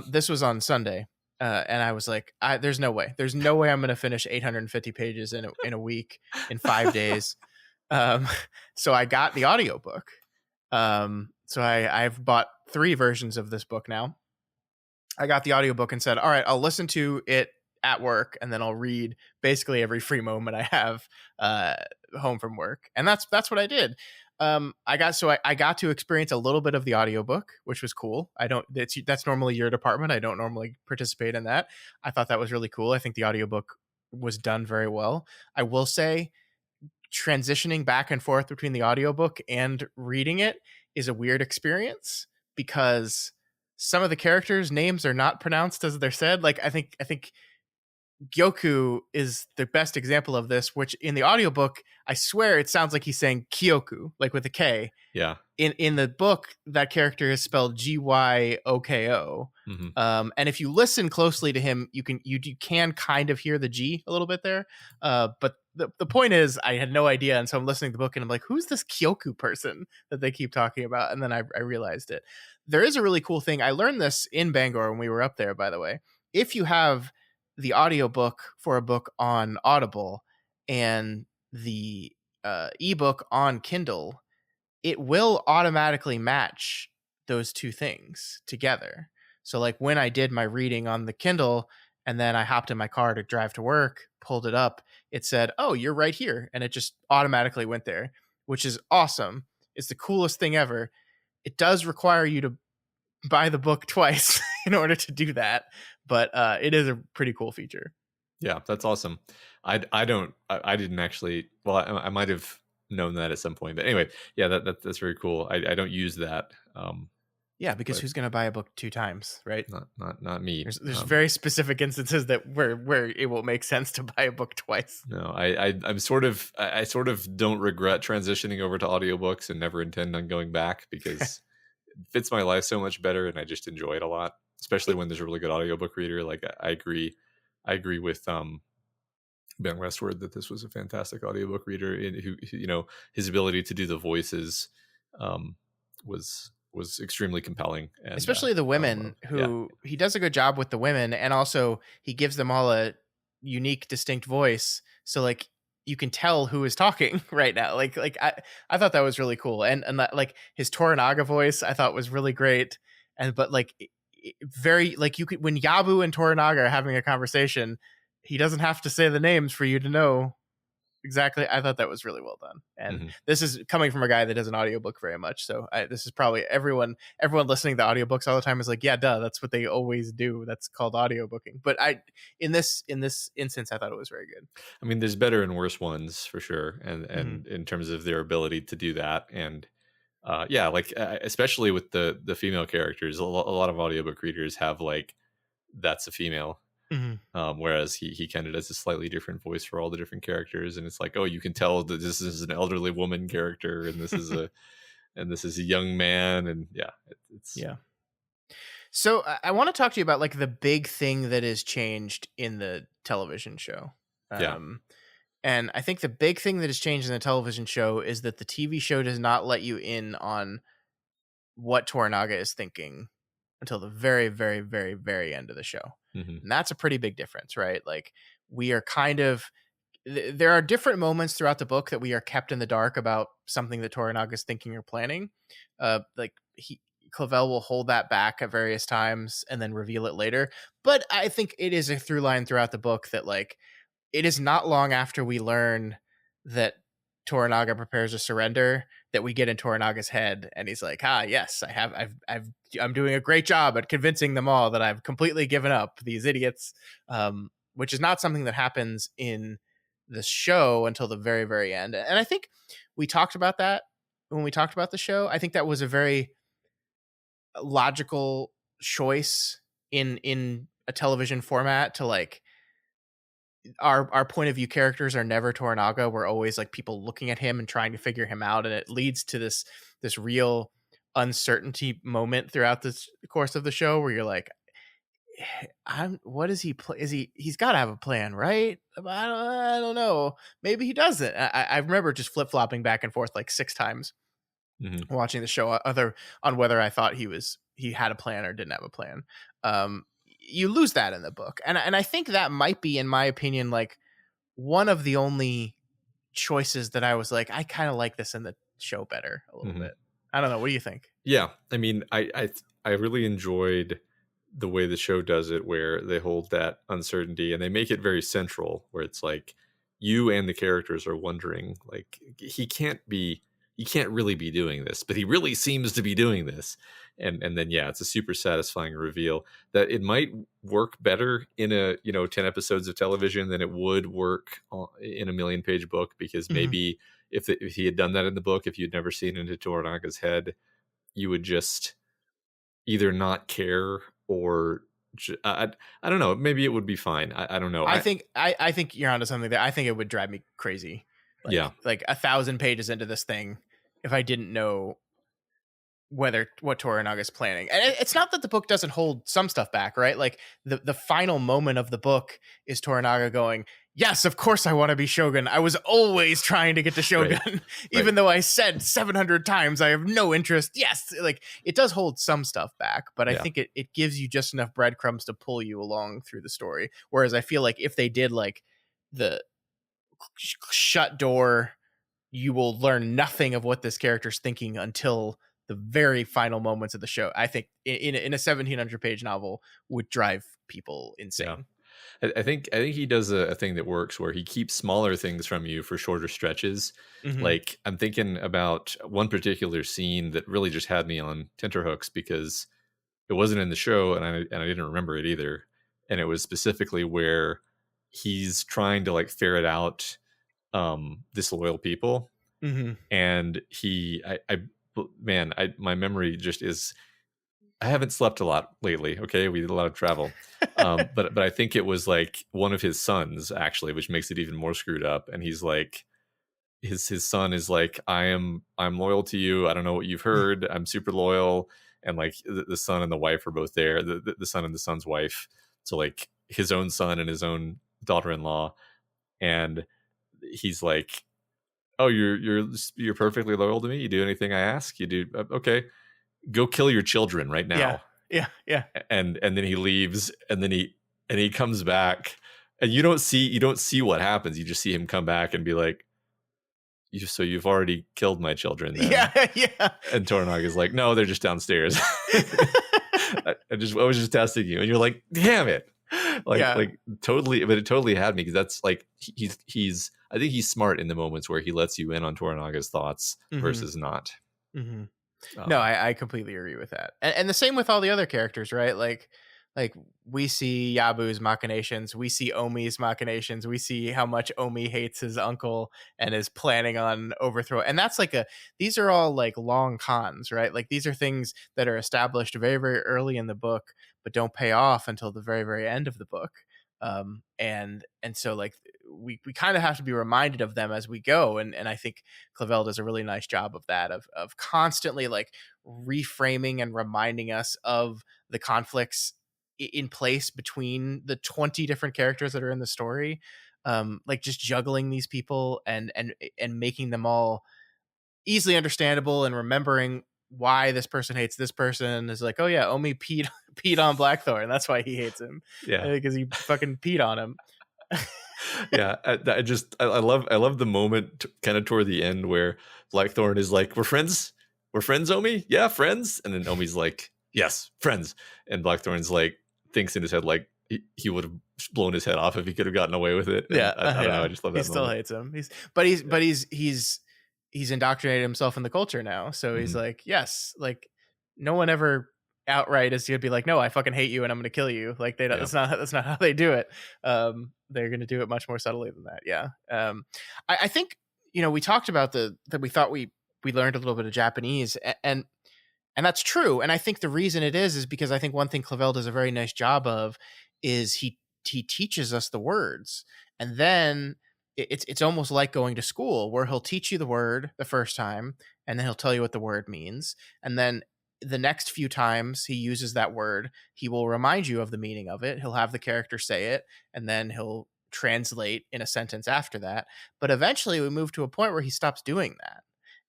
This was on Sunday. And I was like, there's no way. There's no way I'm going to finish 850 pages in a week, in 5 days. Um, so I got the audiobook. So I've bought 3 versions of this book now. I got the audiobook and said, all right, I'll listen to it at work and then I'll read basically every free moment I have home from work. And that's what I did. I got to experience a little bit of the audiobook, which was cool. That's normally your department. I don't normally participate in that. I thought that was really cool. I think the audiobook was done very well. I will say transitioning back and forth between the audiobook and reading it is a weird experience because some of the characters' names are not pronounced as they're said. Like I think Gyoku is the best example of this, which in the audiobook, I swear it sounds like he's saying Kyoku, like with a K. Yeah. In the book, that character is spelled Gyoko. Mm-hmm. And if you listen closely to him, you can kind of hear the G a little bit there. But the point is, I had no idea, and so I'm listening to the book, and I'm like, who's this Kyoku person that they keep talking about? And then I realized it. There is a really cool thing. I learned this in Bangor when we were up there, by the way. If you have the audiobook for a book on Audible and the ebook on Kindle, it will automatically match those two things together. So like when I did my reading on the Kindle and then I hopped in my car to drive to work, pulled it up, it said, oh, you're right here. And it just automatically went there, which is awesome. It's the coolest thing ever. It does require you to buy the book twice in order to do that, but it is a pretty cool feature. Yeah, that's awesome. I didn't actually. Well, I might have known that at some point, but anyway, yeah, that's very cool. I don't use that. Yeah, because who's going to buy a book 2 times, right? Not me. There's very specific instances that where it will make sense to buy a book twice. No, I sort of don't regret transitioning over to audiobooks and never intend on going back because it fits my life so much better and I just enjoy it a lot, especially when there's a really good audiobook reader. Like I agree with Ben Westward that this was a fantastic audiobook reader who his ability to do the voices was extremely compelling, and especially the women he does a good job with the women, and also he gives them all a unique distinct voice, so like you can tell who is talking right now. Like I thought that was really cool, and like his Toranaga voice I thought was really great, but like very like you could, when Yabu and Toranaga are having a conversation, he doesn't have to say the names for you to know exactly. I thought that was really well done, and this is coming from a guy that does an audiobook very much, so this is probably everyone listening to audiobooks all the time is like, yeah, duh, that's what they always do. That's called audiobooking. But in this instance I thought it was very good. I mean, there's better and worse ones for sure, and in terms of their ability to do that, and like especially with the female characters, a lot of audiobook readers have like, that's a female. Whereas he kind of does a slightly different voice for all the different characters, and it's like, oh, you can tell that this is an elderly woman character, and this is a young man, and it's. So I want to talk to you about like the big thing that has changed in the television show. And I think the big thing that has changed in the television show is that the TV show does not let you in on what Toranaga is thinking until the very, very, very, very end of the show. And that's a pretty big difference, right? Like we are kind of there are different moments throughout the book that we are kept in the dark about something that Toranaga is thinking or planning. Like he Clavell will hold that back at various times and then reveal it later. But I think it is a through line throughout the book that like it is not long after we learn that Toranaga prepares a surrender that we get in Toranaga's head, and he's like, "Ah, yes, I'm doing a great job at convincing them all that I've completely given up these idiots," which is not something that happens in the show until the very, very end. And I think we talked about that when we talked about the show. I think that was a very logical choice in a television format to like our point of view characters are never Toranaga. We're always like people looking at him and trying to figure him out, and it leads to this real uncertainty moment throughout this course of the show where you're like, I'm what is he is he's got to have a plan, right? I don't know, maybe he doesn't. I remember just flip-flopping back and forth like 6 times Mhm. watching the show other on whether I thought he had a plan or didn't have a plan. You lose that in the book, and I think that might be, in my opinion, like one of the only choices that I was like, I kind of like this in the show better a little Mhm. bit. I don't know. What do you think? Yeah, I mean, I really enjoyed the way the show does it, where they hold that uncertainty and they make it very central, where it's like you and the characters are wondering, like he can't really be doing this, but he really seems to be doing this, and then yeah, it's a super satisfying reveal that it might work better in a 10 episodes of television than it would work in a million-page book, because Hmm. maybe if he had done that in the book, if you'd never seen into Toranaga's head, you would just either not care or I don't know. Maybe it would be fine. I don't know. I think you're onto something there. I think it would drive me crazy, Yeah. like 1,000 pages into this thing, if I didn't know what Toranaga's planning. And it's not that the book doesn't hold some stuff back, right? Like the final moment of the book is Toranaga going, "Yes, of course I want to be Shogun. I was always trying to get to Right. Shogun, Right. even though I said 700 times I have no interest." Yes, like it does hold some stuff back, but I Yeah. think it gives you just enough breadcrumbs to pull you along through the story. Whereas I feel like if they did like the shut door, you will learn nothing of what this character's thinking until the very final moments of the show. I think in a 1,700 page novel would drive people Yeah. insane. I think he does a thing that works, where he keeps smaller things from you for shorter stretches. Hmm. Like I'm thinking about one particular scene that really just had me on tenterhooks, because it wasn't in the show, and I didn't remember it either. And it was specifically where he's trying to like ferret out disloyal people, Hmm. and man, my memory just is, I haven't slept a lot lately. Okay, we did a lot of travel, but I think it was like one of his sons actually, which makes it even more screwed up. And he's like, his son is like, I'm loyal to you. I don't know what you've heard. I'm super loyal. And like the son and the wife are both there. The son and the son's wife. So like his own son and his own daughter-in-law, and he's like, oh, you're perfectly loyal to me. You do anything I ask. You do, okay. Go kill your children right Yeah, now. yeah, yeah, And then he leaves, and then he comes back, and you don't see what happens. You just see him come back and be like, so you've already killed my children then. yeah, yeah. And Toranaga's like, no, they're just downstairs. I was just testing you, and you're like, damn it. Yeah. Like totally, but it totally had me, because that's like he's I think he's smart in the moments where he lets you in on Toranaga's thoughts Hmm. versus not. Hmm. No, Um, I completely agree with that, and the same with all the other characters, right? Like we see Yabu's machinations, we see Omi's machinations, we see how much Omi hates his uncle and is planning on overthrow. And that's like a these are all like long cons, right? Like these are things that are established very, very early in the book, but don't pay off until the very, very end of the book. And so like we kind of have to be reminded of them as we go, and I think Clavell does a really nice job of that, of constantly like reframing and reminding us of the conflicts in place between the 20 different characters that are in the story, like just juggling these people and making them all easily understandable, and remembering why this person hates this person is like, oh yeah, Omi peed peed on Blackthorn, that's why he hates him, yeah. because he fucking peed on him. Yeah, I love the moment kind of toward the end where Blackthorn is like, we're friends, Omi, yeah, friends," and then Omi's like, "Yes, friends," and Blackthorn's like thinks in his head like he would have blown his head off if he could have gotten away with it, and Yeah, I don't know, I yeah. just love He that still moment. hates him. Yeah. He's indoctrinated himself in the culture now. So he's Mhm. like, yes, like no one ever outright is gonna be like, no, I fucking hate you and I'm gonna kill you. Like they don't, Yeah. that's not how they do it. They're gonna do it much more subtly than that. Yeah. I think we talked about the that we thought we learned a little bit of Japanese and that's true. And I think the reason it is because I think one thing Clavell does a very nice job of is he teaches us the words, and then it's almost like going to school where he'll teach you the word the first time, and then he'll tell you what the word means, and then the next few times he uses that word, he will remind you of the meaning of it. He'll have the character say it, and then he'll translate in a sentence after that. But eventually, we move to a point where he stops doing that,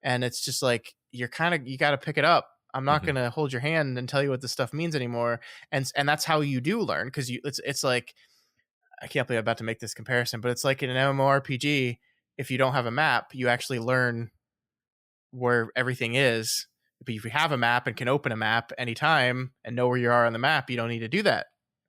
and it's just like you got to pick it up. I'm not Mhm. going to hold your hand and tell you what this stuff means anymore. And that's how you do learn, because it's like I can't believe I'm about to make this comparison, but it's like in an MMORPG, if you don't have a map, you actually learn where everything is. But if you have a map and can open a map anytime and know where you are on the map, you don't need to do that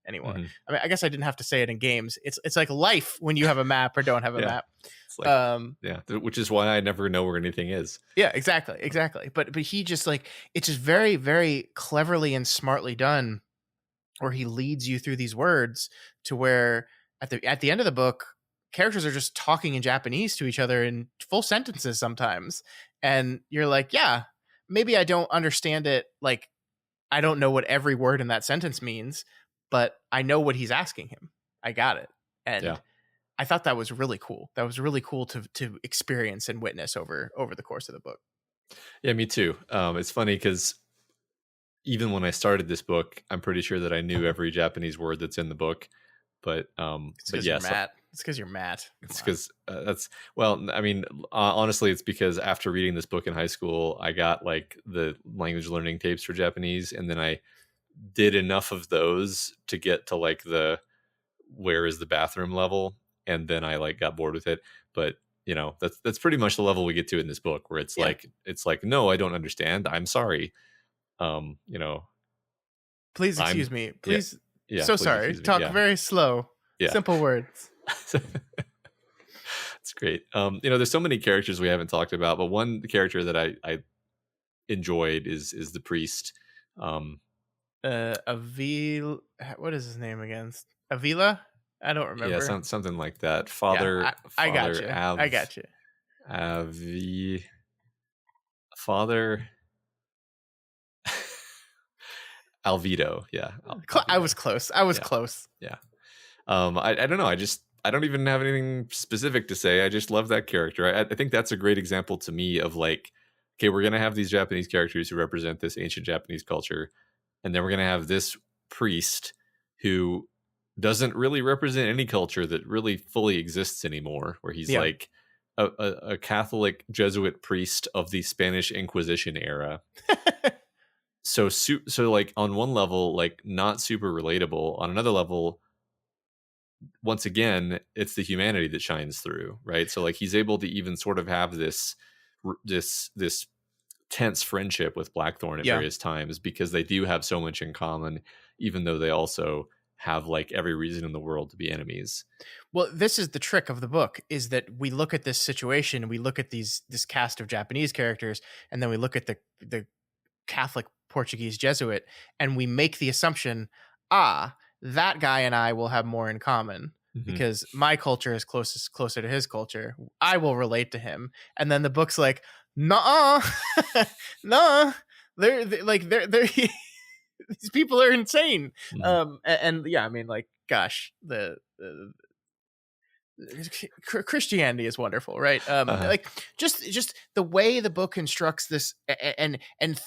anymore. Mhm. I mean, I guess I didn't have to say it in games. It's like life when you have a map or don't have a Yeah. map. It's like, Um, yeah, which is why I never know where anything is. yeah, exactly. But he just like it's just very very cleverly and smartly done, where he leads you through these words to where at the end of the book, characters are just talking in Japanese to each other in full sentences sometimes, and you're like, yeah, maybe I don't understand it. Like I don't know what every word in that sentence means, but I know what he's asking him. I got it, Yeah. and I thought that was really cool. That was really cool to experience and witness over the course of the book. Yeah, me too. It's funny because even when I started this book, I'm pretty sure that I knew every Japanese word that's in the book. It's But because you're yes, Matt. It's because you're Matt. Come it's on. because that's well. I mean, honestly, it's because after reading this book in high school, I got like the language learning tapes for Japanese, and then I did enough of those to get to like the where is the bathroom level, and then I like got bored with it. But that's pretty much the level we get to in this book, where Yeah. it's like no, I don't understand. I'm sorry. Um, you know, Please I'm excuse me. yeah, Please. yeah. So Please sorry. excuse me. Talk Yeah, very slow. yeah. Simple words. It's great. There's so many characters we haven't talked about, but one character that I enjoyed is the priest. Um, Avil. What is his name again? Avila. I don't yeah, remember. something like that. Yeah, Father, I got Father you. I got you. Avi, Father Alvido. Yeah, I was Alvido. close. I was Yeah, close. yeah. I don't know. I don't even have anything specific to say. I just love that character. I think that's a great example to me of like, okay, we're gonna have these Japanese characters who represent this ancient Japanese culture, and then we're gonna have this priest who doesn't really represent any culture that really fully exists anymore. Where he's Yeah. like a Catholic Jesuit priest of the Spanish Inquisition era. So like on one level, like not super relatable. On another level, once again, it's the humanity that shines through, right? So like he's able to even sort of have this tense friendship with Blackthorn at Yeah. various times because they do have so much in common, even though they also have like every reason in the world to be enemies. Well, this is the trick of the book, is that we look at this situation, we look at this cast of Japanese characters, and then we look at the Catholic Portuguese Jesuit, and we make the assumption, that guy and I will have more in common Mhm. because my culture is closer to his culture. I will relate to him. And then the book's like, nah, nah. They're these people are insane. Mhm. And yeah, I mean, like, gosh, the Christianity is wonderful, right? Uh-huh. Like just the way the book constructs this, and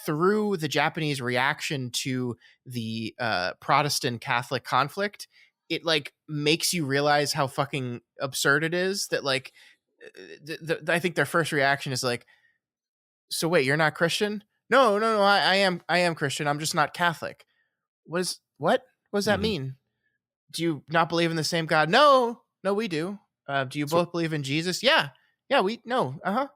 through the Japanese reaction to the Protestant Catholic conflict, it like makes you realize how fucking absurd it is that like I think their first reaction is like, so wait, you're not Christian? No, no, no, I am Christian. I'm just not Catholic. What? What does that Mhm. mean? Do you not believe in the same God? No, no, we do. Do you So both believe in Jesus? Yeah. Yeah, we no. Uh-huh.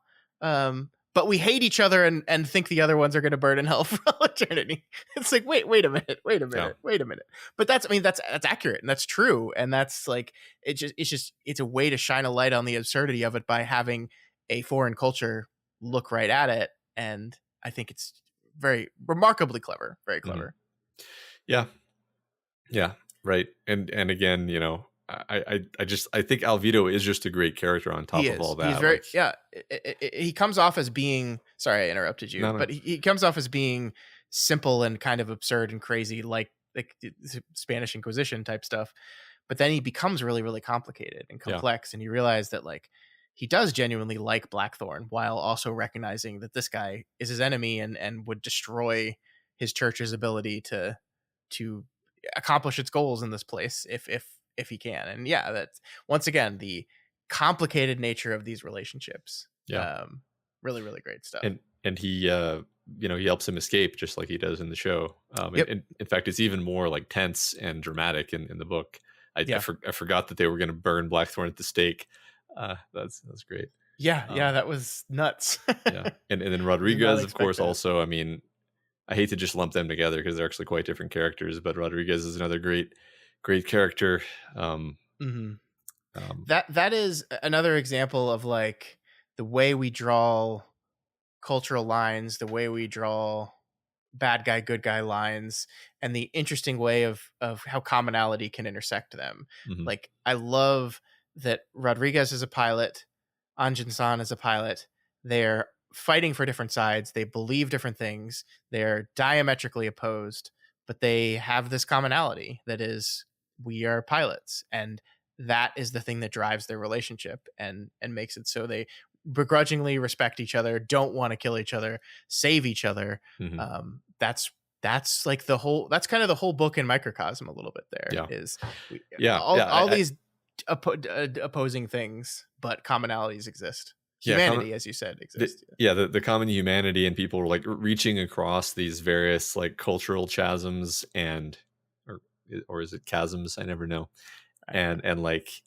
But we hate each other and think the other ones are going to burn in hell for all eternity. It's like, wait a minute, yeah, wait a minute. But that's, I mean, that's accurate and that's true, and that's like, it's a way to shine a light on the absurdity of it by having a foreign culture look right at it, and I think it's very remarkably clever, very mhm. clever. Yeah, yeah, right. And again, I think Alvito is just a great character on He top of is. all He's that. very, Like, yeah. He comes off as being. Sorry, I interrupted you, no, no, but he comes off as being simple and kind of absurd and crazy, like Spanish Inquisition type stuff. But then he becomes really, really complicated and yeah, complex, and you realize that like he does genuinely like Blackthorn, while also recognizing that this guy is his enemy and would destroy his church's ability to accomplish its goals in this place if he can. And yeah, that's once again the complicated nature of these relationships. yeah. Really, really great stuff. And he he helps him escape just like he does in the show. Yep. And in fact, it's even more like tense and dramatic in the book. Yeah. I forgot that they were going to burn Blackthorn at the stake. That's great. Yeah. Yeah. Um, That was nuts. yeah, and then Did not Rodriguez, of expect course, that. also. I mean, I hate to just lump them together because they're actually quite different characters. But Rodriguez is another great character. Um, Hmm. um, That is another example of like the way we draw cultural lines, the way we draw bad guy, good guy lines, and the interesting way of how commonality can intersect them. mhm, Like I love that Rodriguez is a pilot, Anjin San is a pilot. They're fighting for different sides. They believe different things. They're diametrically opposed, but they have this commonality that is we are pilots, and that is the thing that drives their relationship and makes it so they begrudgingly respect each other, don't want to kill each other, save each other. mhm. That's like the whole. That's kind of the whole book in microcosm. A little bit there Yeah, is we, yeah, yeah. all these opposing things, but commonalities exist. Yeah, Humanity, as you said, exists. the common humanity, and people were like reaching across these various like cultural chasms or or is it chasms? I never know. I don't know. And like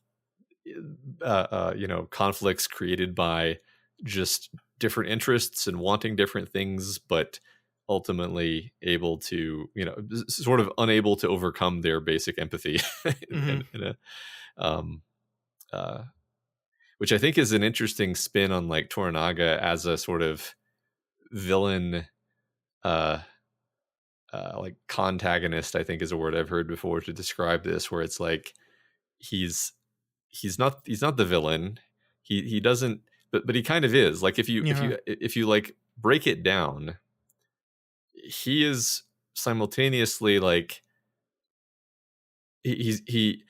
conflicts created by just different interests and wanting different things, but ultimately able to sort of unable to overcome their basic empathy Hmm. in a um uh which I think is an interesting spin on like Toranaga as a sort of villain, uh like contagonist, I think is a word I've heard before to describe this, where it's like he's he's not the villain. He doesn't, but he kind of is. Like Yeah. if you like break it down, he is simultaneously like he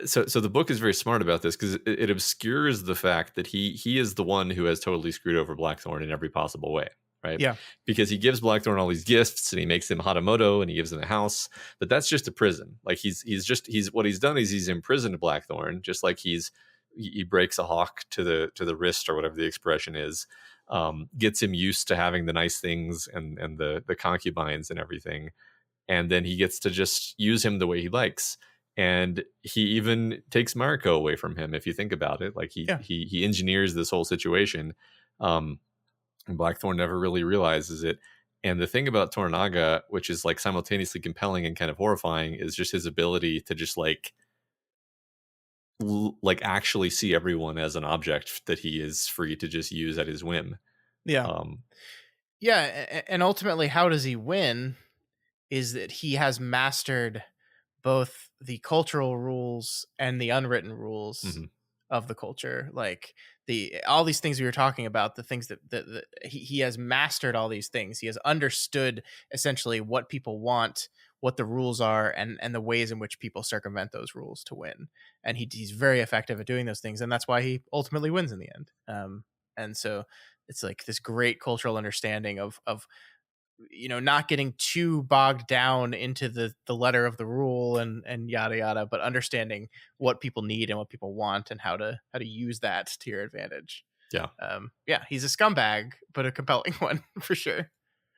so the book is very smart about this because it obscures the fact that he is the one who has totally screwed over Blackthorn in every possible way, right? Yeah. Because he gives Blackthorn all these gifts and he makes him Hatamoto and he gives him a house, but that's just a prison. Like he's what he's done is he's imprisoned Blackthorn, just like he breaks a hawk to the wrist or whatever the expression is, gets him used to having the nice things and the concubines and everything, and then he gets to just use him the way he likes. And he even takes Mariko away from him, if you think about it. Like Yeah. he engineers this whole situation, and Blackthorn never really realizes it. And the thing about Toranaga, which is like simultaneously compelling and kind of horrifying, is just his ability to just like like actually see everyone as an object that he is free to just use at his whim. Yeah. Um, Yeah. And ultimately, how does he win? Is that he has mastered both the cultural rules and the unwritten rules mhm, of the culture, like the all these things we were talking about, the things that he has mastered all these things. He has understood essentially what people want, what the rules are, and the ways in which people circumvent those rules to win. And he's very effective at doing those things, and that's why he ultimately wins in the end. And so it's like this great cultural understanding of not getting too bogged down into the letter of the rule and yada yada, but understanding what people need and what people want and how to use that to your advantage. yeah, Yeah, he's a scumbag, but a compelling one for sure.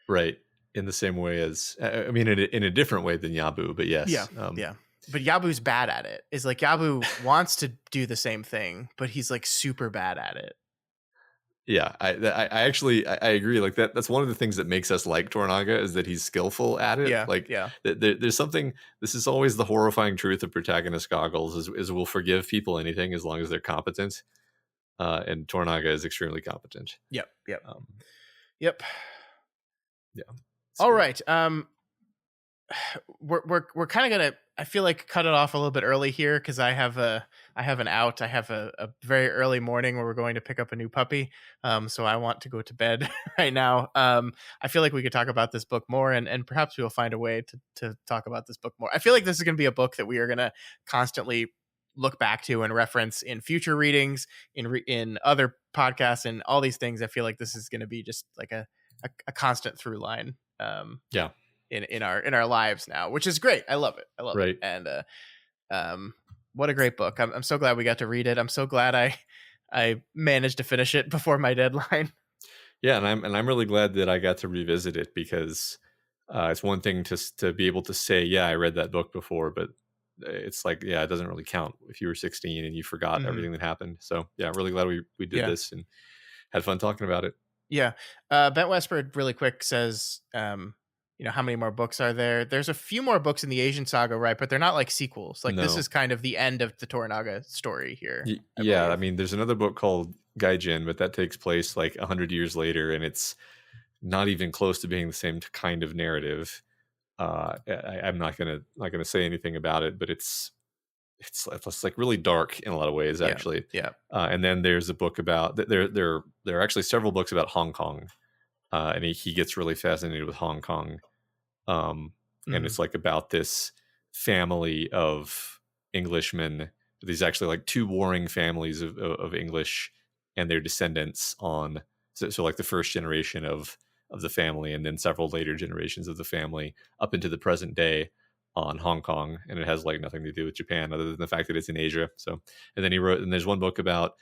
right. In the same way as, I mean, in a different way than Yabu, but Yeah, yes. yeah. but Yabu's bad at it. Is like Yabu wants to do the same thing, but he's like super bad at it. Yeah, I actually I agree. Like that's one of the things that makes us like Tornaga is that he's skillful at it. Yeah, Like yeah, there's something. This is always the horrifying truth of protagonist goggles is we'll forgive people anything as long as they're competent. And Tornaga is extremely competent. yep, yep, Um, yep. yeah, it's All great. right. We're kind of gonna, I feel like, cut it off a little bit early here because I have an out. I have a very early morning where we're going to pick up a new puppy. So I want to go to bed right now. I feel like we could talk about this book more, and perhaps we'll find a way to talk about this book more. I feel like this is gonna be a book that we are gonna constantly look back to and reference in future readings, in other podcasts, and all these things. I feel like this is gonna be just like a constant through line. Yeah, In our lives now, which is great. I love it. I love it. right. And what a great book. I'm so glad we got to read it. I'm so glad I managed to finish it before my deadline. Yeah, and I'm really glad that I got to revisit it because it's one thing to be able to say, yeah, I read that book before, but it's like, yeah, it doesn't really count if you were 16 and you forgot Mhm. everything that happened. So yeah, really glad we did Yeah. this and had fun talking about it. Yeah. Bent Westford really quick says, how many more books are there? There's a few more books in the Asian saga, right? But they're not like sequels. Like this No, is kind of the end of the Toranaga story here, I Yeah, I believe. mean, there's another book called Gaijin, but that takes place like 100 years later, and it's not even close to being the same kind of narrative. I'm not gonna say anything about it, but it's like really dark in a lot of ways, Yeah. actually. Yeah. And then there's a book about there are actually several books about Hong Kong, and he gets really fascinated with Hong Kong, um, and Mhm. it's like about this family of Englishmen. These actually like two warring families of English and their descendants on so like the first generation of the family and then several later generations of the family up into the present day on Hong Kong, and it has like nothing to do with Japan other than the fact that it's in Asia. So, and then he wrote, and there's one book about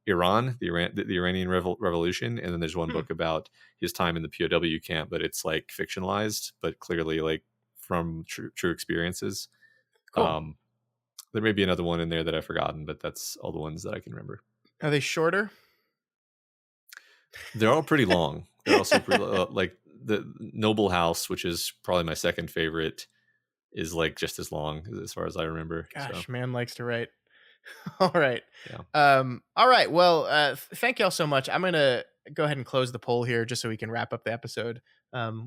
Iran, the Iranian Revolution, and then there's one Hmm. book about his time in the POW camp, but it's like fictionalized, but clearly like from true experiences. Cool. Um, there may be another one in there that I've forgotten, but that's all the ones that I can remember. Are they shorter? They're all pretty long. They're also pretty like the Noble House, which is probably my second favorite, is like just as long as far as I remember. So Gosh, man likes to write. All right. yeah, All right. Well, thank y'all so much. I'm gonna go ahead and close the poll here just so we can wrap up the episode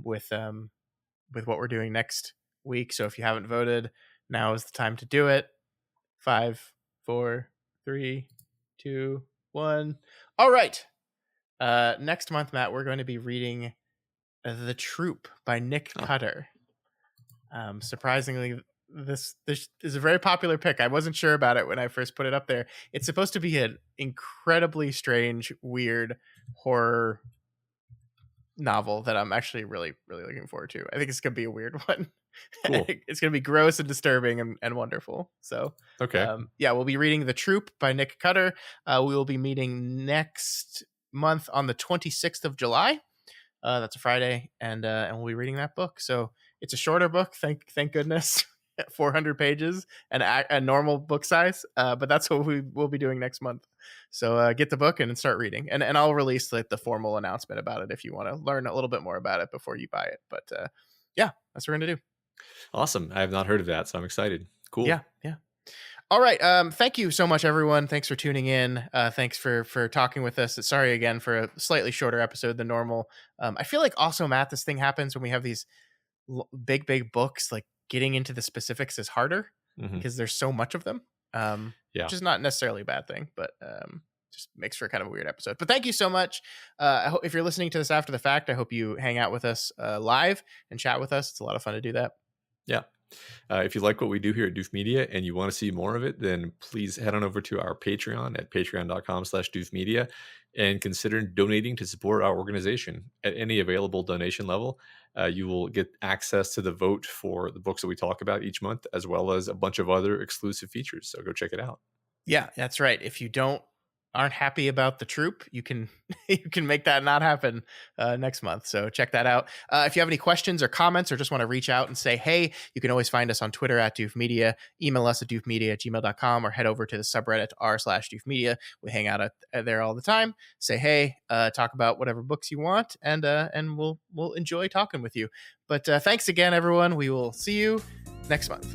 with what we're doing next week. So if you haven't voted, now is the time to do it. 5, 4, 3, 2, 1. All right. Next month, Matt, we're going to be reading The Troop by Nick oh, Cutter. Surprisingly, this is a very popular pick. I wasn't sure about it when I first put it up there. It's supposed to be an incredibly strange, weird horror novel that I'm actually really, really looking forward to. I think it's gonna be a weird one. cool. It's gonna be gross and disturbing and wonderful. So, Okay, yeah, we'll be reading The Troop by Nick Cutter. We will be meeting next month on the 26th of July. That's a Friday, and we'll be reading that book. So it's a shorter book, thank goodness, 400 pages and a normal book size. But that's what we will be doing next month. So get the book and start reading, and I'll release like the formal announcement about it if you want to learn a little bit more about it before you buy it. But yeah, that's what we're gonna do. awesome. I have not heard of that, so I'm excited. Cool. Yeah, yeah. All right. Thank you so much, everyone. Thanks for tuning in. Thanks for talking with us. Sorry again for a slightly shorter episode than normal. I feel like also, Matt, this thing happens when we have these big books. Like getting into the specifics is harder Hmm. because there's so much of them. Yeah, Which is not necessarily a bad thing, but just makes for kind of a weird episode. But thank you so much. If you're listening to this after the fact, I hope you hang out with us live and chat with us. It's a lot of fun to do that. yeah. If you like what we do here at Doof Media and you want to see more of it, then please head on over to our Patreon at patreon.com/Doof Media and consider donating to support our organization at any available donation level. You will get access to the vote for the books that we talk about each month, as well as a bunch of other exclusive features. So go check it out. Yeah, that's right. If you don't aren't happy about the troop, you can you can make that not happen next month. So check that out. If you have any questions or comments or just want to reach out and say hey, you can always find us on Twitter at Doof Media, email us at doofmedia@gmail.com, or head over to the subreddit r/Doof Media. We hang out there all the time. Say hey, talk about whatever books you want, and we'll enjoy talking with you. But thanks again, everyone. We will see you next month.